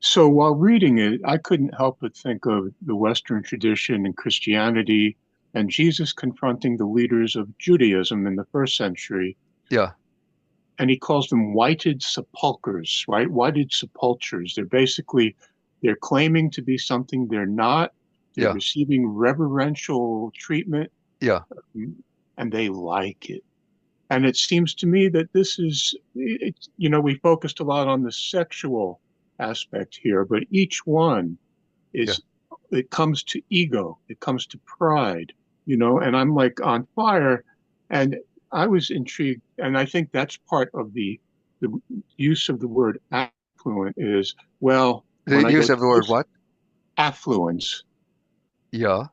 So while reading it, I couldn't help but think of the Western tradition and Christianity and Jesus confronting the leaders of Judaism in the first century. Yeah. And he calls them whited sepulchres, right? Whited sepulchres. They're claiming to be something they're not. They're receiving reverential treatment. Yeah. And they like it. And it seems to me that this is, we focused a lot on the sexual aspect here, but each one it comes to ego, it comes to pride, and I'm like on fire. And I was intrigued, and I think that's part of the use of the word affluent is, well, the use of the word what? Affluence. Yeah.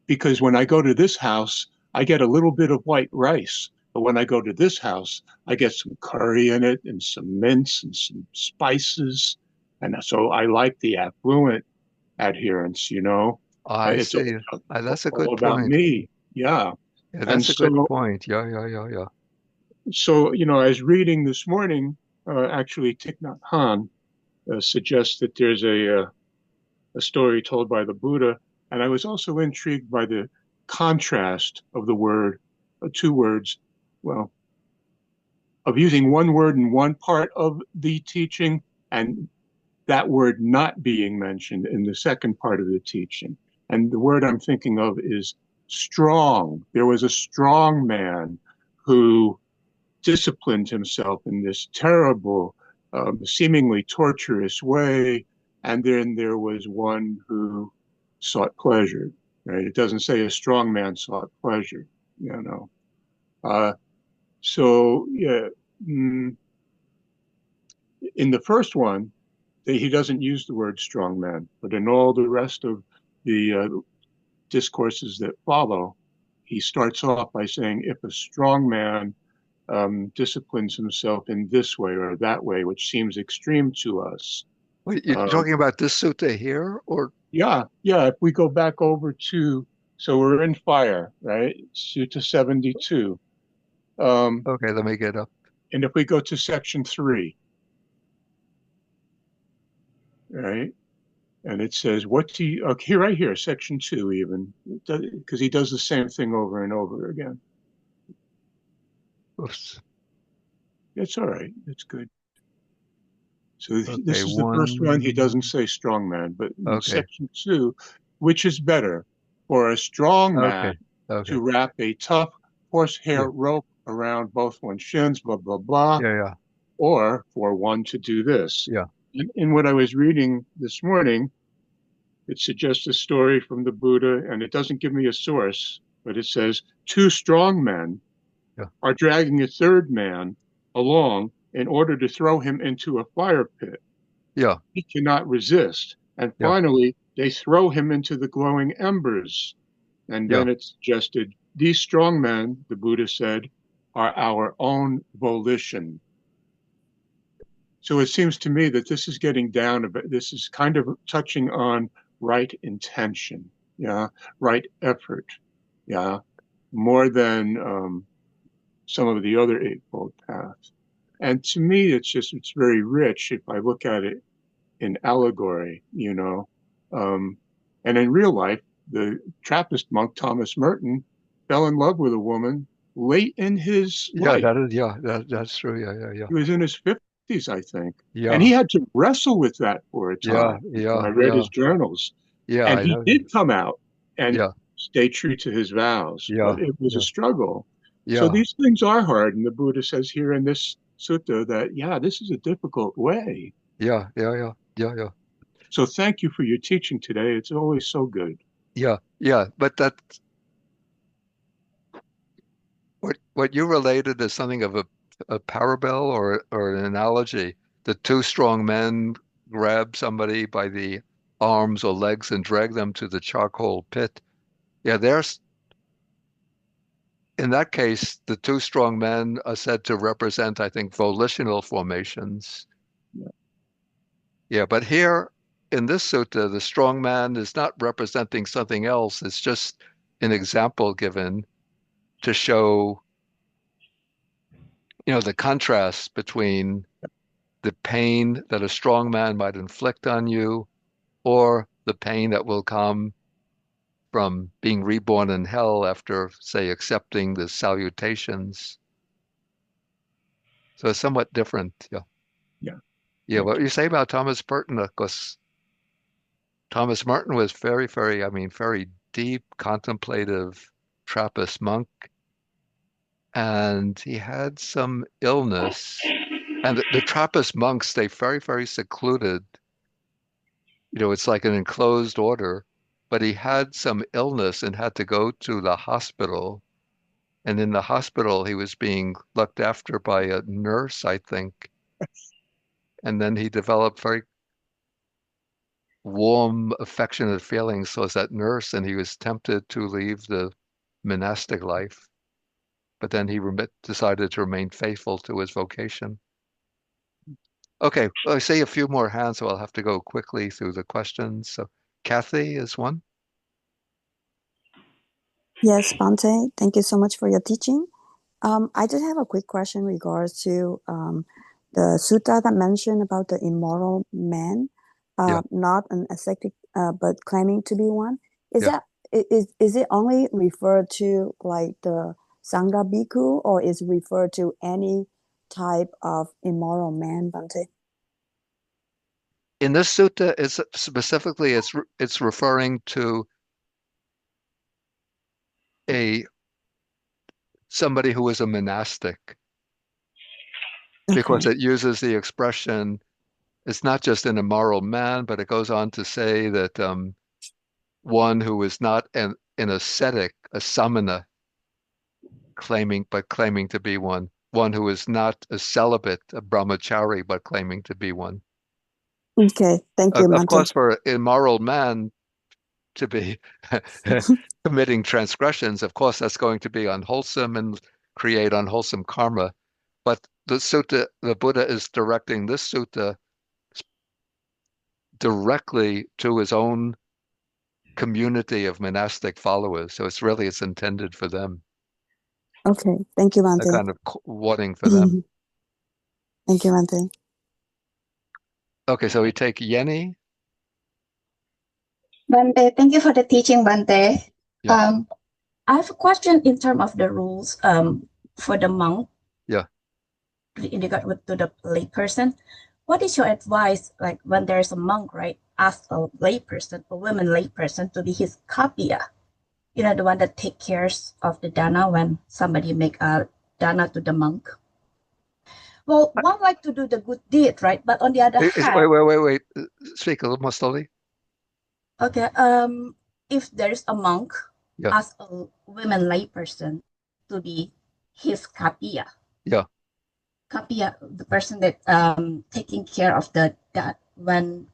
Because when I go to this house, I get a little bit of white rice. But when I go to this house, I get some curry in it and some mince and some spices. And so I like the affluent adherence, I see. That's a good point. About me. Yeah. That's a good point. Yeah. So, I was reading this morning, actually, Thich Nhat Hanh suggests that there's a story told by the Buddha. And I was also intrigued by the contrast of the 2 words, of using one word in one part of the teaching and that word not being mentioned in the second part of the teaching. And the word I'm thinking of is strong. There was a strong man who disciplined himself in this terrible, seemingly torturous way. And then there was one who sought pleasure, right? It doesn't say a strong man sought pleasure, So, yeah, in the first one, he doesn't use the word strong man, but in all the rest of the discourses that follow, he starts off by saying, if a strong man disciplines himself in this way or that way, which seems extreme to us. Wait, you're talking about this sutta here, or? Yeah. If we go back over so we're in fire, right? Sutta 72. Okay, let me get up. And if we go to section 3. right? And it says, what do you, okay, right here, section 2 even, because he does the same thing over and over again. Oops. It's all right. It's good. So Okay, this is the first one. He doesn't say strong man, but in okay. section 2, which is better for a strong man Okay. to wrap a tough horsehair Yeah. rope around both one's shins, blah, blah, blah, Yeah. or for one to do this. Yeah. In what I was reading this morning, it suggests a story from the Buddha, and it doesn't give me a source, but it says two strong men Yeah. are dragging a third man along in order to throw him into a fire pit. Yeah. He cannot resist. And Yeah. finally, they throw him into the glowing embers. And Yeah. then it suggested, these strong men, the Buddha said, are our own volition. So it seems to me that this is getting down a bit. This is kind of touching on right intention, yeah, right effort, yeah, more than some of the other Eightfold Paths. And to me, it's very rich if I look at it in allegory, you know. And in real life, the Trappist monk Thomas Merton fell in love with a woman late in his Yeah, life. that's true. Yeah. He was in his 50s, I think. And Yeah. he had to wrestle with that for a time. I read his journals. Yeah, And I he know. did come out and Yeah. stay true to his vows, but it was a struggle. So Yeah. these things are hard. And the Buddha says here in this sutta that, yeah, this is a difficult way. Yeah. So thank you for your teaching today. It's always so good. Yeah. But that what you related is something of a parable or an analogy. The two strong men grab somebody by the arms or legs and drag them to the charcoal pit. Yeah, there's in that case, the two strong men are said to represent, I think, volitional formations. Yeah. Yeah, but here in this sutta, the strong man is not representing something else. It's just an example given to show, the contrast between the pain that a strong man might inflict on you or the pain that will come from being reborn in hell after, say, accepting the salutations. So it's somewhat different. Yeah. Yeah. Yeah. What you say about Thomas Merton, of course, Thomas Merton was very, very, very deep, contemplative Trappist monk. And he had some illness. And the Trappist monks, they very, very secluded. It's like an enclosed order. But he had some illness and had to go to the hospital. And in the hospital, he was being looked after by a nurse, I think. And then he developed very warm, affectionate feelings towards that nurse, and he was tempted to leave the monastic life. But then he decided to remain faithful to his vocation. Okay, well, I see a few more hands, so I'll have to go quickly through the questions. So Kathy is one. Yes, Bhante, thank you so much for your teaching. I just have a quick question in regards to the sutta that mentioned about the immoral man, Yeah. not an ascetic, but claiming to be one. Is Yeah. that is it only referred to like the Sangha Bhikkhu, or is it referred to any type of immoral man, Bhante? In this sutta, it's specifically it's referring to somebody who is a monastic, because Okay. it uses the expression, it's not just an immoral man, but it goes on to say that one who is not an ascetic, a samana, claiming to be one who is not a celibate, a brahmachari, but claiming to be one. Okay, thank you, Of Bhante. course, for an immoral man to be committing transgressions, of course, that's going to be unwholesome and create unwholesome karma. But the Buddha is directing this sutta directly to his own community of monastic followers. So it's intended for them, Okay, thank you, a Bhante. kind of warning for them. Thank you, Bhante. Okay, so we take Yenny. Bante, thank you for the teaching, Bante. Yeah. I have a question in terms of the rules for the monk. Yeah. In regard to the lay person. What is your advice, like when there's a monk, right? Ask a lay person, a woman lay person, to be his kapiya. You know, the one that take cares of the dana when somebody make a dana to the monk. Well, one like to do the good deed, right? But on the other hand, Wait. Speak a little more slowly. okay, if there's a monk, Yeah. ask a women lay person to be his kapiya. Yeah. Kapiya, the person that taking care of that when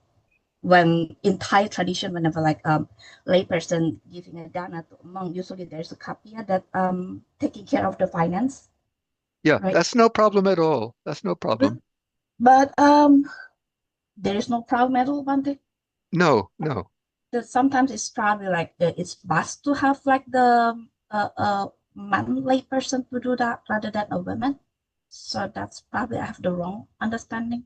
in Thai tradition, whenever like lay person giving a dana to a monk, usually there's a kapiya that taking care of the finance. Yeah, right? that's no problem at all. That's no problem. But there is no problem at all, Bante. No. That sometimes it's probably like it's best to have like the man lay person to do that rather than a woman. So that's probably I have the wrong understanding.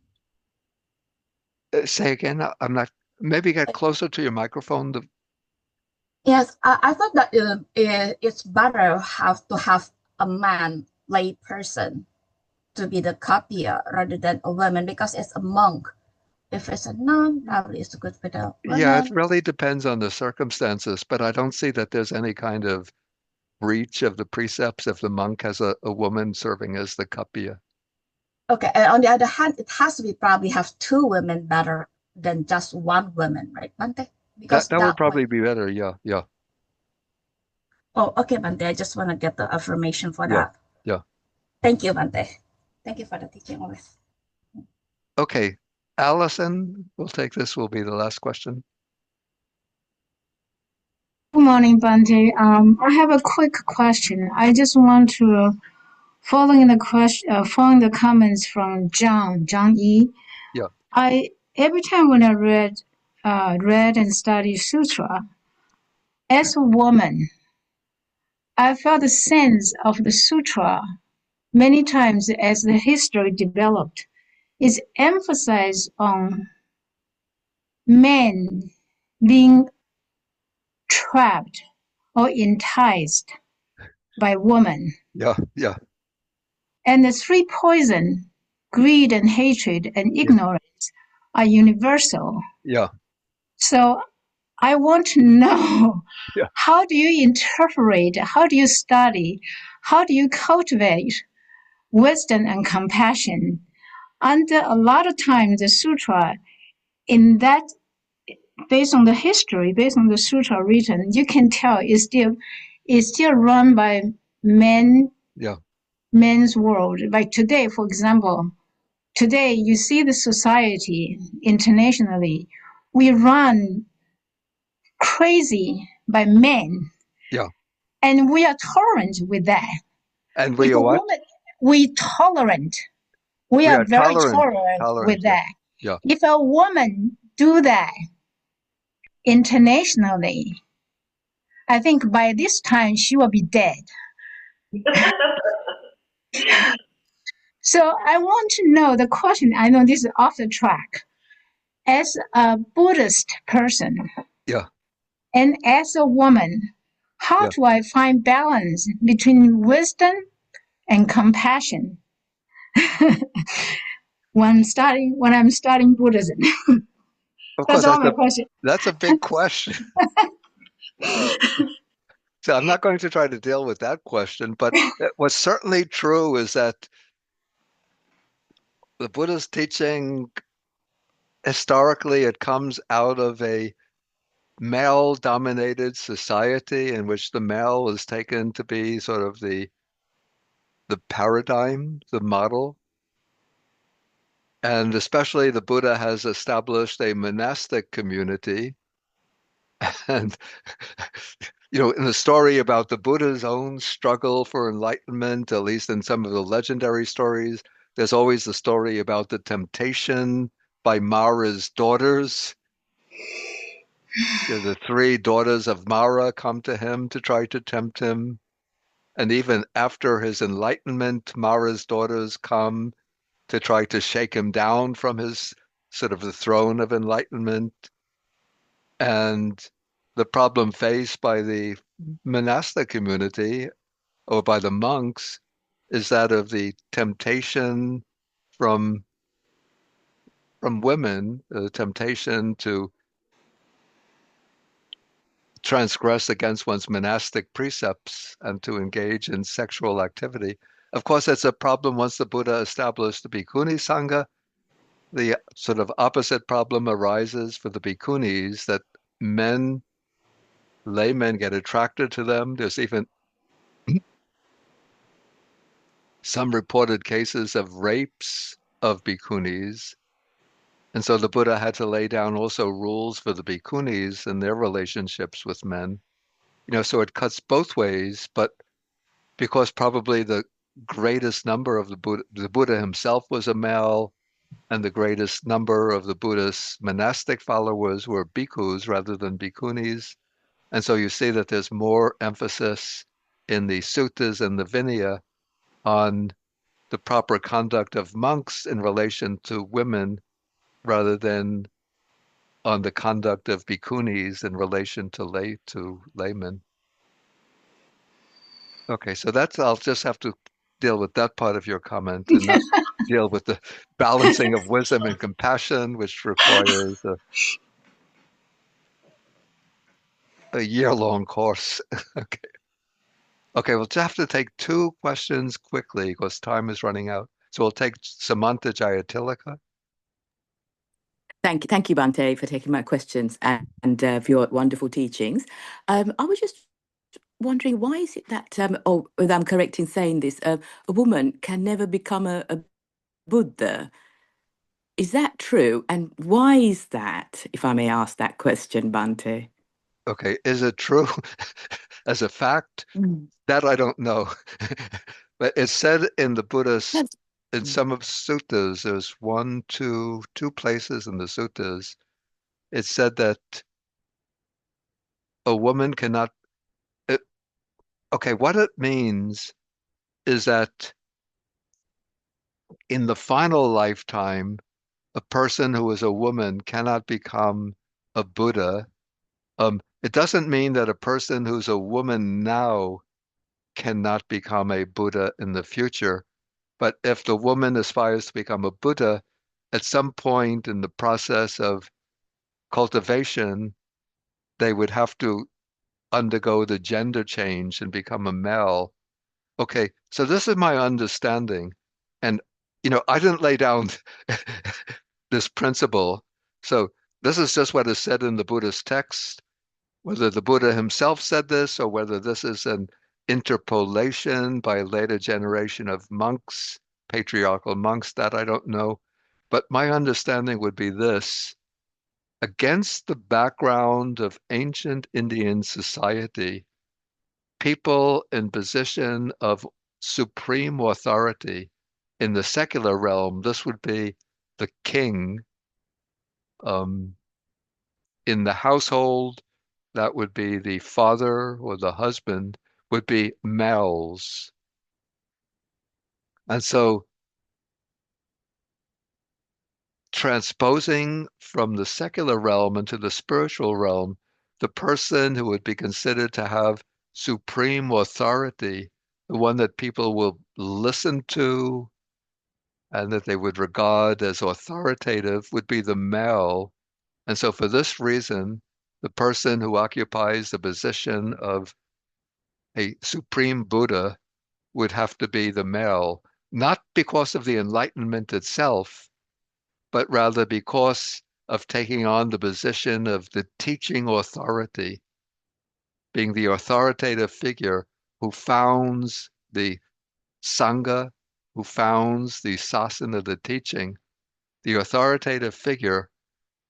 Say again. I'm not. Maybe get closer to your microphone. Yes, I thought that it's better have to have a man lay person to be the kapiya rather than a woman because it's a monk. If it's a nun, probably it's good for the Yeah, it women. really depends on the circumstances, but I don't see that there's any kind of breach of the precepts if the monk has a woman serving as the kapiya. Okay, and on the other hand, it has to be probably have two women better than just one woman, right, Bante? Because That would that way. probably be better. Yeah. Oh, okay, Bante. I just want to get the affirmation for Yeah. that. Yeah. Thank you, Bante. Thank you for the teaching always. Okay. Allison, we'll take this, will be the last question. Good morning, Bante. I have a quick question. I just want to following the comments from John E. Yeah. Every time when I read and studied sutra, as a woman, I felt the sense of the sutra many times as the history developed. Is emphasized on men being trapped or enticed by women. Yeah. And the three poison, greed and hatred and ignorance, are universal. Yeah. So I want to know how do you interpret, how do you study, how do you cultivate wisdom and compassion? And a lot of times the sutra, in that, based on the history, based on the sutra written, you can tell it's still run by men. Yeah. Men's world. Like today, for example, today you see the society internationally, we run crazy by men. Yeah. And we are tolerant with that. And we are what? We tolerant. We are very tolerant with that. Yeah. If a woman do that internationally, I think by this time she will be dead. So I want to know the question. I know this is off the track. As a Buddhist person, and as a woman, how do I find balance between wisdom and compassion when I'm studying Buddhism? That's all my question. That's a big question. So I'm not going to try to deal with that question, but what's certainly true is that the Buddha's teaching, historically, it comes out of a male-dominated society in which the male is taken to be sort of the paradigm, the model. And especially the Buddha has established a monastic community. And, in the story about the Buddha's own struggle for enlightenment, at least in some of the legendary stories, there's always the story about the temptation by Mara's daughters. The three daughters of Mara come to him to try to tempt him. And even after his enlightenment, Mara's daughters come to try to shake him down from his sort of the throne of enlightenment. And the problem faced by the monastic community or by the monks is that of the temptation from women, the temptation to transgress against one's monastic precepts and to engage in sexual activity. Of course, that's a problem once the Buddha established the Bhikkhuni Sangha. The sort of opposite problem arises for the bhikkhunis that laymen get attracted to them. There's even some reported cases of rapes of bhikkhunis. And so the Buddha had to lay down also rules for the bhikkhunis and their relationships with men. So it cuts both ways, but because probably the greatest number of the Buddha himself was a male, and the greatest number of the Buddhist monastic followers were bhikkhus rather than bhikkhunis. And so you see that there's more emphasis in the suttas and the Vinaya on the proper conduct of monks in relation to women rather than on the conduct of bhikkhunis in relation to laymen. Okay, so I'll just have to deal with that part of your comment and not deal with the balancing of wisdom and compassion, which requires a year-long course. Okay, we'll just have to take two questions quickly because time is running out. So we'll take Samantha Jayatilaka. Thank you, Bhante, for taking my questions and for your wonderful teachings. I was just wondering, why is it that, if I'm correct in saying this, a woman can never become a Buddha? Is that true? And why is that, if I may ask that question, Bhante? Okay, is it true as a fact? That I don't know. But it's said in the Buddhist, in some of suttas, there's two places in the suttas, it's said that a woman cannot. Okay, what it means is that in the final lifetime, a person who is a woman cannot become a Buddha. It doesn't mean that a person who's a woman now cannot become a Buddha in the future. But if the woman aspires to become a Buddha, at some point in the process of cultivation, they would have to undergo the gender change and become a male. Okay, so this is my understanding. And, I didn't lay down this principle. So this is just what is said in the Buddhist text. Whether the Buddha himself said this or whether this is an interpolation by a later generation of monks, patriarchal monks, that I don't know. But my understanding would be this. Against the background of ancient Indian society, people in position of supreme authority in the secular realm, this would be the king. In the household, that would be the father or the husband, would be males. And so transposing from the secular realm into the spiritual realm, the person who would be considered to have supreme authority, the one that people will listen to and that they would regard as authoritative, would be the male. And so for this reason, the person who occupies the position of a supreme Buddha would have to be the male, not because of the enlightenment itself, but rather because of taking on the position of the teaching authority, being the authoritative figure who founds the Sangha, who founds the sasana, the teaching, the authoritative figure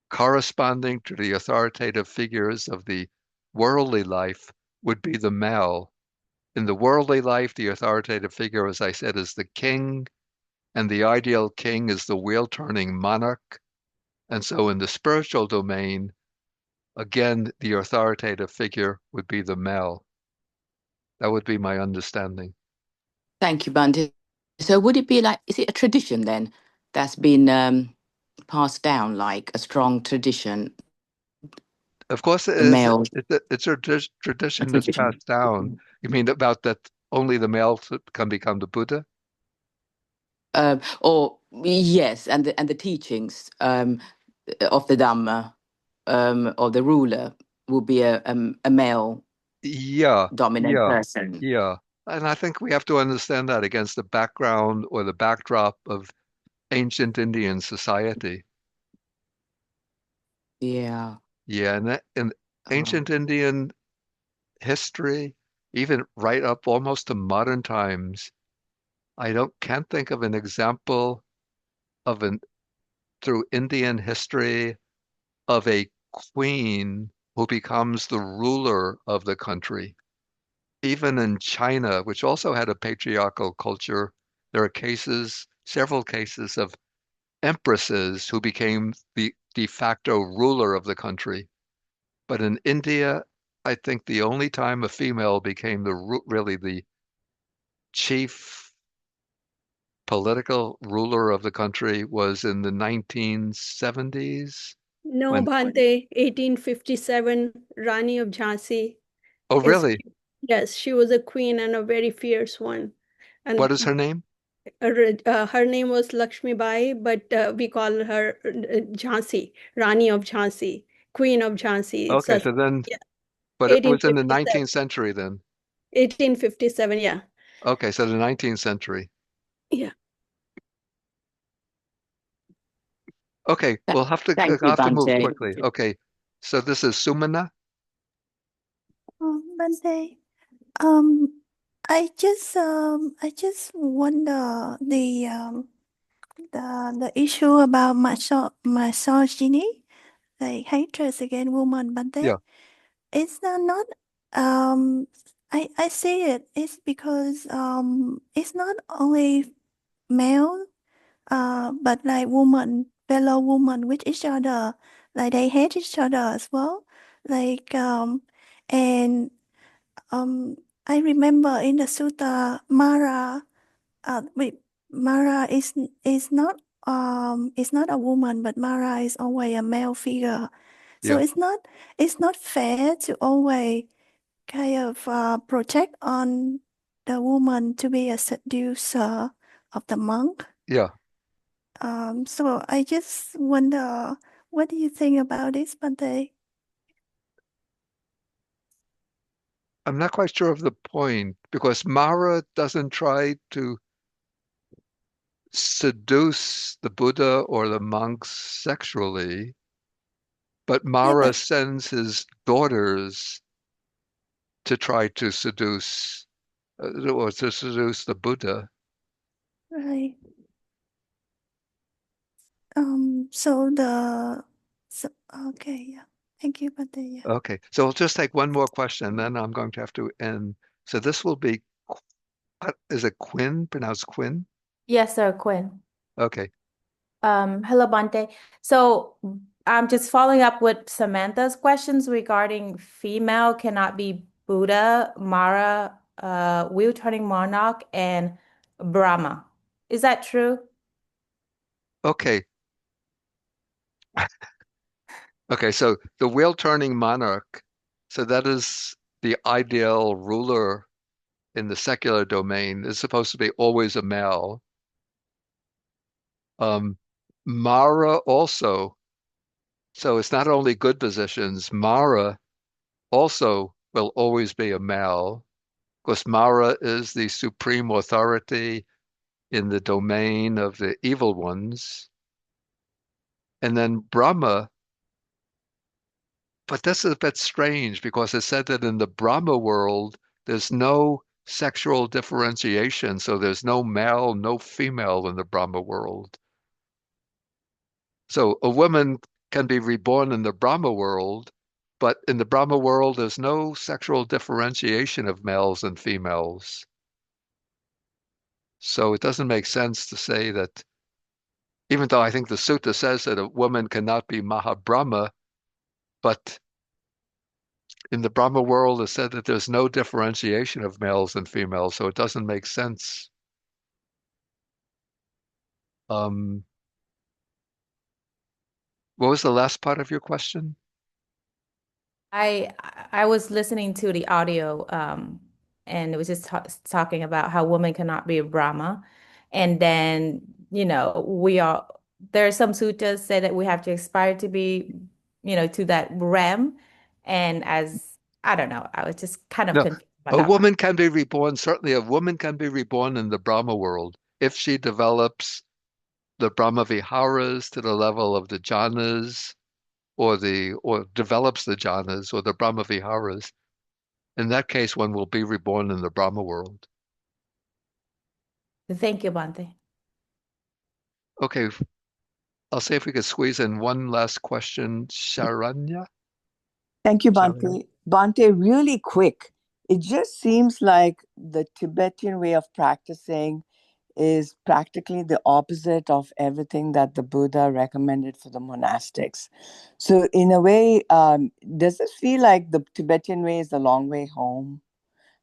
corresponding to the authoritative figures of the worldly life would be the male. In the worldly life, the authoritative figure, as I said, is the king, and the ideal king is the wheel-turning monarch. And so in the spiritual domain, again, the authoritative figure would be the male. That would be my understanding. Thank you, Bhante. So would it be is it a tradition then that's been passed down like a strong tradition, Of course, it a is. male It's a tradition that's tradition? passed down. You mean about that only the male can become the Buddha? Or yes, and the teachings of the Dhamma of the ruler will be a male Yeah, dominant yeah, person. yeah. And I think we have to understand that against the background or the backdrop of ancient Indian society. Yeah. Yeah, and in Oh. ancient Indian history, even right up almost to modern times, I don't can't think of an example of an through Indian history of a queen who becomes the ruler of the country. Even in China, which also had a patriarchal culture, there are cases, several cases of empresses who became the de facto ruler of the country. But in India, I think the only time a female became really the chief political ruler of the country was in the 1970s No, when, Bhante, 1857, Rani of Jhansi oh, is, really? yes, she was a queen and a very fierce one. What And is her name? her name was Lakshmi Bai, but we call her Jhansi, Rani of Jhansi, Queen of Jhansi. It's Okay, a, so then, yeah, but it was in the 1857, 19th century then. 1857, yeah. Okay, so the 19th century. Yeah. Okay, we'll Thank you, have to move Bante. quickly. Okay, so this is Sumana. Bante, I just wonder the issue about misogyny, like hatred against women, Bante. Yeah, It's not I see it. It's because it's not only male, but like woman, fellow woman with each other, like they hate each other as well, like and um, I remember in the sutta, Mara, wait, Mara is not a woman, but Mara is always a male figure. So yeah, it's not fair to always kind of project on the woman to be a seducer of the monk. yeah. So I just wonder, what do you think about this, Bante? I'm not quite sure of the point because Mara doesn't try to seduce the Buddha or the monks sexually, but Yeah, Mara but sends his daughters to try to seduce or to seduce the Buddha. right. So so okay, yeah. Thank you, Bante. Yeah. Okay, so we'll just take one more question, then I'm going to have to end. So this will be, is it Quinn? Pronounced Quinn? Yes, sir, Quinn. Okay. Hello, Bante. So I'm just following up with Samantha's questions regarding female cannot be Buddha, Mara, wheel turning monarch, and Brahma. Is that true? Okay. Okay, so the wheel turning monarch, so that is the ideal ruler in the secular domain, is supposed to be always a male. Um, Mara also, so it's not only good positions, Mara also will always be a male, because Mara is the supreme authority in the domain of the evil ones. And then Brahma, but this is a bit strange because it said that in the Brahma world, there's no sexual differentiation. So there's no male, no female in the Brahma world. So a woman can be reborn in the Brahma world, but in the Brahma world, there's no sexual differentiation of males and females. So it doesn't make sense to say that, even though I think the sutta says that a woman cannot be Mahabrahma, but in the Brahma world, it said that there's no differentiation of males and females, so it doesn't make sense. Um, What was the last part of your question? I I was listening to the audio, and it was just talking about how women cannot be a Brahma, and then we are there are some suttas say that we have to aspire to be, to that realm, and as I don't know, I was just kind of No, confused about a that part. woman can be reborn. Certainly, a woman can be reborn in the Brahma world if she develops the Brahma Viharas to the level of the jhanas, or develops the jhanas or the Brahma Viharas. In that case, one will be reborn in the Brahma world. Thank you, Bhante. Okay, I'll see if we could squeeze in one last question. Sharanya? Thank you, Sharanya? Bhante. Bhante, really quick. It just seems like the Tibetan way of practicing is practically the opposite of everything that the Buddha recommended for the monastics. So, in a way, does this feel like the Tibetan way is the long way home?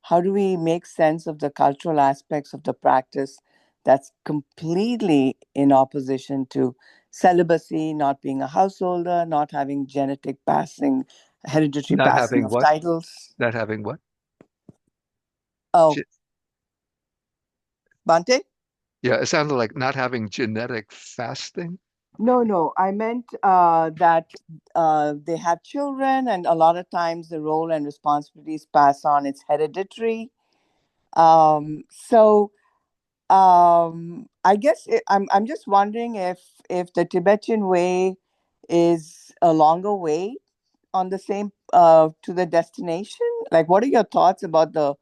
How do we make sense of the cultural aspects of the practice that's completely in opposition to celibacy, not being a householder, not having genetic passing, hereditary Not passing having of what? titles? Not having what? Oh, Bhante? Yeah, it sounded like not having genetic fasting. No. I meant that they have children, and a lot of times the role and responsibilities pass on. It's hereditary. So I guess I'm just wondering if the Tibetan way is a longer way on the same to the destination. Like, what are your thoughts about the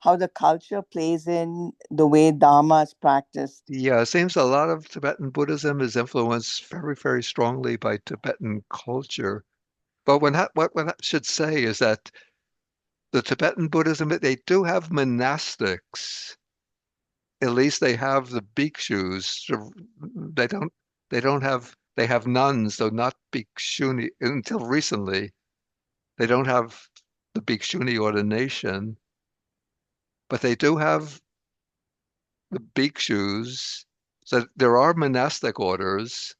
how the culture plays in the way Dharma is practiced? Yeah, it seems a lot of Tibetan Buddhism is influenced very, very strongly by Tibetan culture. But what I should say is that the Tibetan Buddhism, they do have monastics. At least they have the bhikshus. They don't they have nuns, though not bhikshuni until recently. They don't have the bhikshuni ordination, but they do have the bhikshus. So there are monastic orders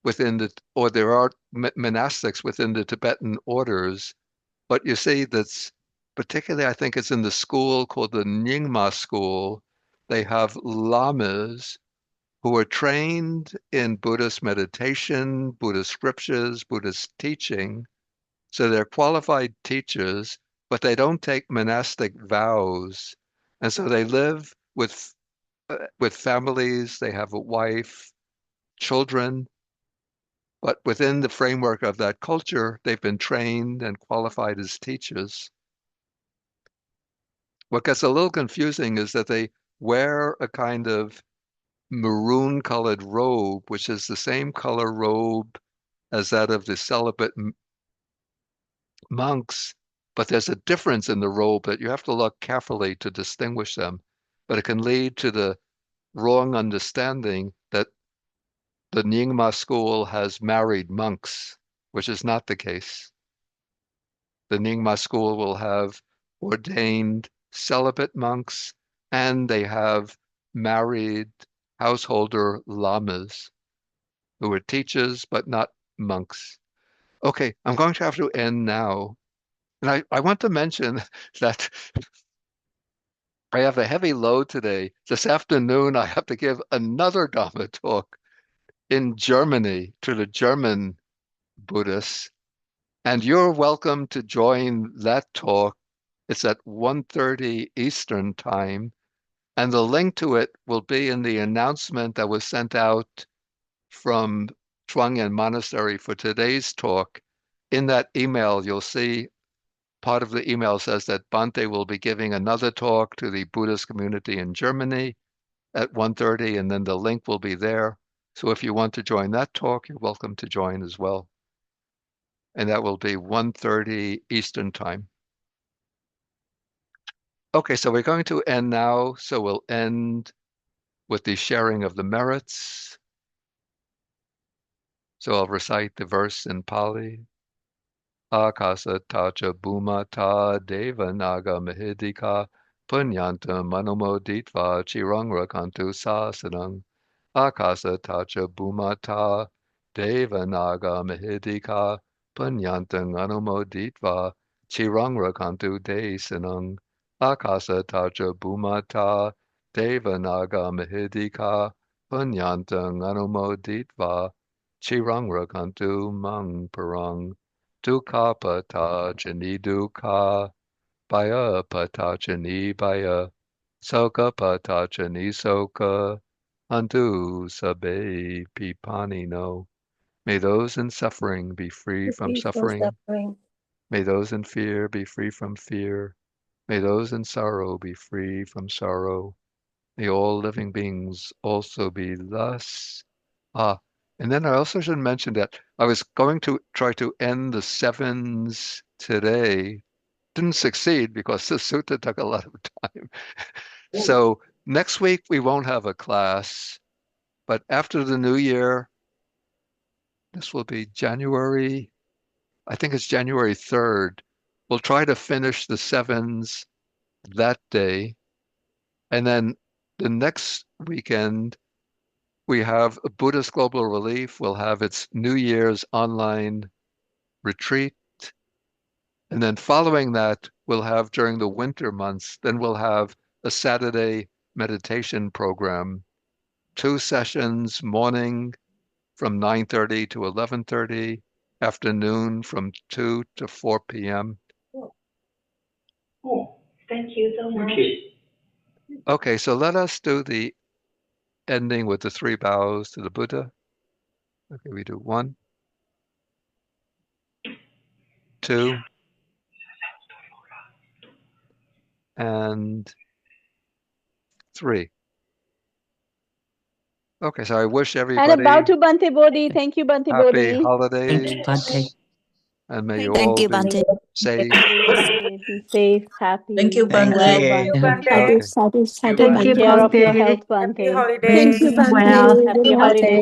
or there are monastics within the Tibetan orders. But you see, that's particularly, I think it's in the school called the Nyingma school. They have lamas who are trained in Buddhist meditation, Buddhist scriptures, Buddhist teaching. So they're qualified teachers, but they don't take monastic vows. And so they live with families, they have a wife, children, but within the framework of that culture, they've been trained and qualified as teachers. What gets a little confusing is that they wear a kind of maroon colored robe, which is the same color robe as that of the celibate monks, but there's a difference in the robe that you have to look carefully to distinguish them. But it can lead to the wrong understanding that the Nyingma school has married monks, which is not the case. The Nyingma school will have ordained celibate monks, and they have married householder lamas who are teachers but not monks. Okay, I'm going to have to end now. And I want to mention that I have a heavy load today. This afternoon, I have to give another Dhamma talk in Germany to the German Buddhists. And you're welcome to join that talk. It's at 1:30 Eastern Time. And the link to it will be in the announcement that was sent out from Chuangyan Monastery for today's talk. In that email, you'll see part of the email says that Bhante will be giving another talk to the Buddhist community in Germany at 1:30, and then the link will be there. So if you want to join that talk, you're welcome to join as well. And that will be 1:30 Eastern Time. Okay, so we're going to end now. So we'll end with the sharing of the merits. So I'll recite the verse in Pali. Akasa tacha bhumata deva naga mahidika punyanta manumoditva chirang rakantu sasanang. Akasa tacha bhumata Devanaga Mahidika Punyantang Anumoditva Chirang Rakantu Desanang Akasa Taja Bhumata Devanaga Mahidika Punyantang Anumoditva Chirang Rakantu Mang Parang Dukkha Pata Janidukkha Baya Pata Jani Baya Soka Pata Jani Soka Antu Sabe Pipani no. May those in suffering be free from suffering. May those in fear be free from fear. May those in sorrow be free from sorrow. May all living beings also be thus. And then I also should mention that I was going to try to end the sevens today. Didn't succeed because the sutta took a lot of time. So next week we won't have a class, but after the new year, this will be January, I think it's January 3rd. We'll try to finish the sevens that day. And then the next weekend, we have Buddhist Global Relief. We'll have its New Year's online retreat. And then following that, we'll have during the winter months, then we'll have a Saturday meditation program, 2 sessions, morning from 9:30 to 11:30, afternoon from 2 to 4 p.m. Oh, thank you so much. Okay, so let us do the ending with the 3 bows to the Buddha. Okay, we do 1, 2, and 3. Okay, so I wish And a bow everybody to Bhante Bodhi. Thank you, Bhante happy Bodhi. holidays. Bhante. And may you Thank all you, be Bhante. safe. Be safe, happy, Thank you, be Bhante. well, Thank you, Bhante. Okay. Sadhu, you, Take Bhante. care of your health, Happy Bhante. holidays. Thank you, Bhante. Happy Bhante. holidays.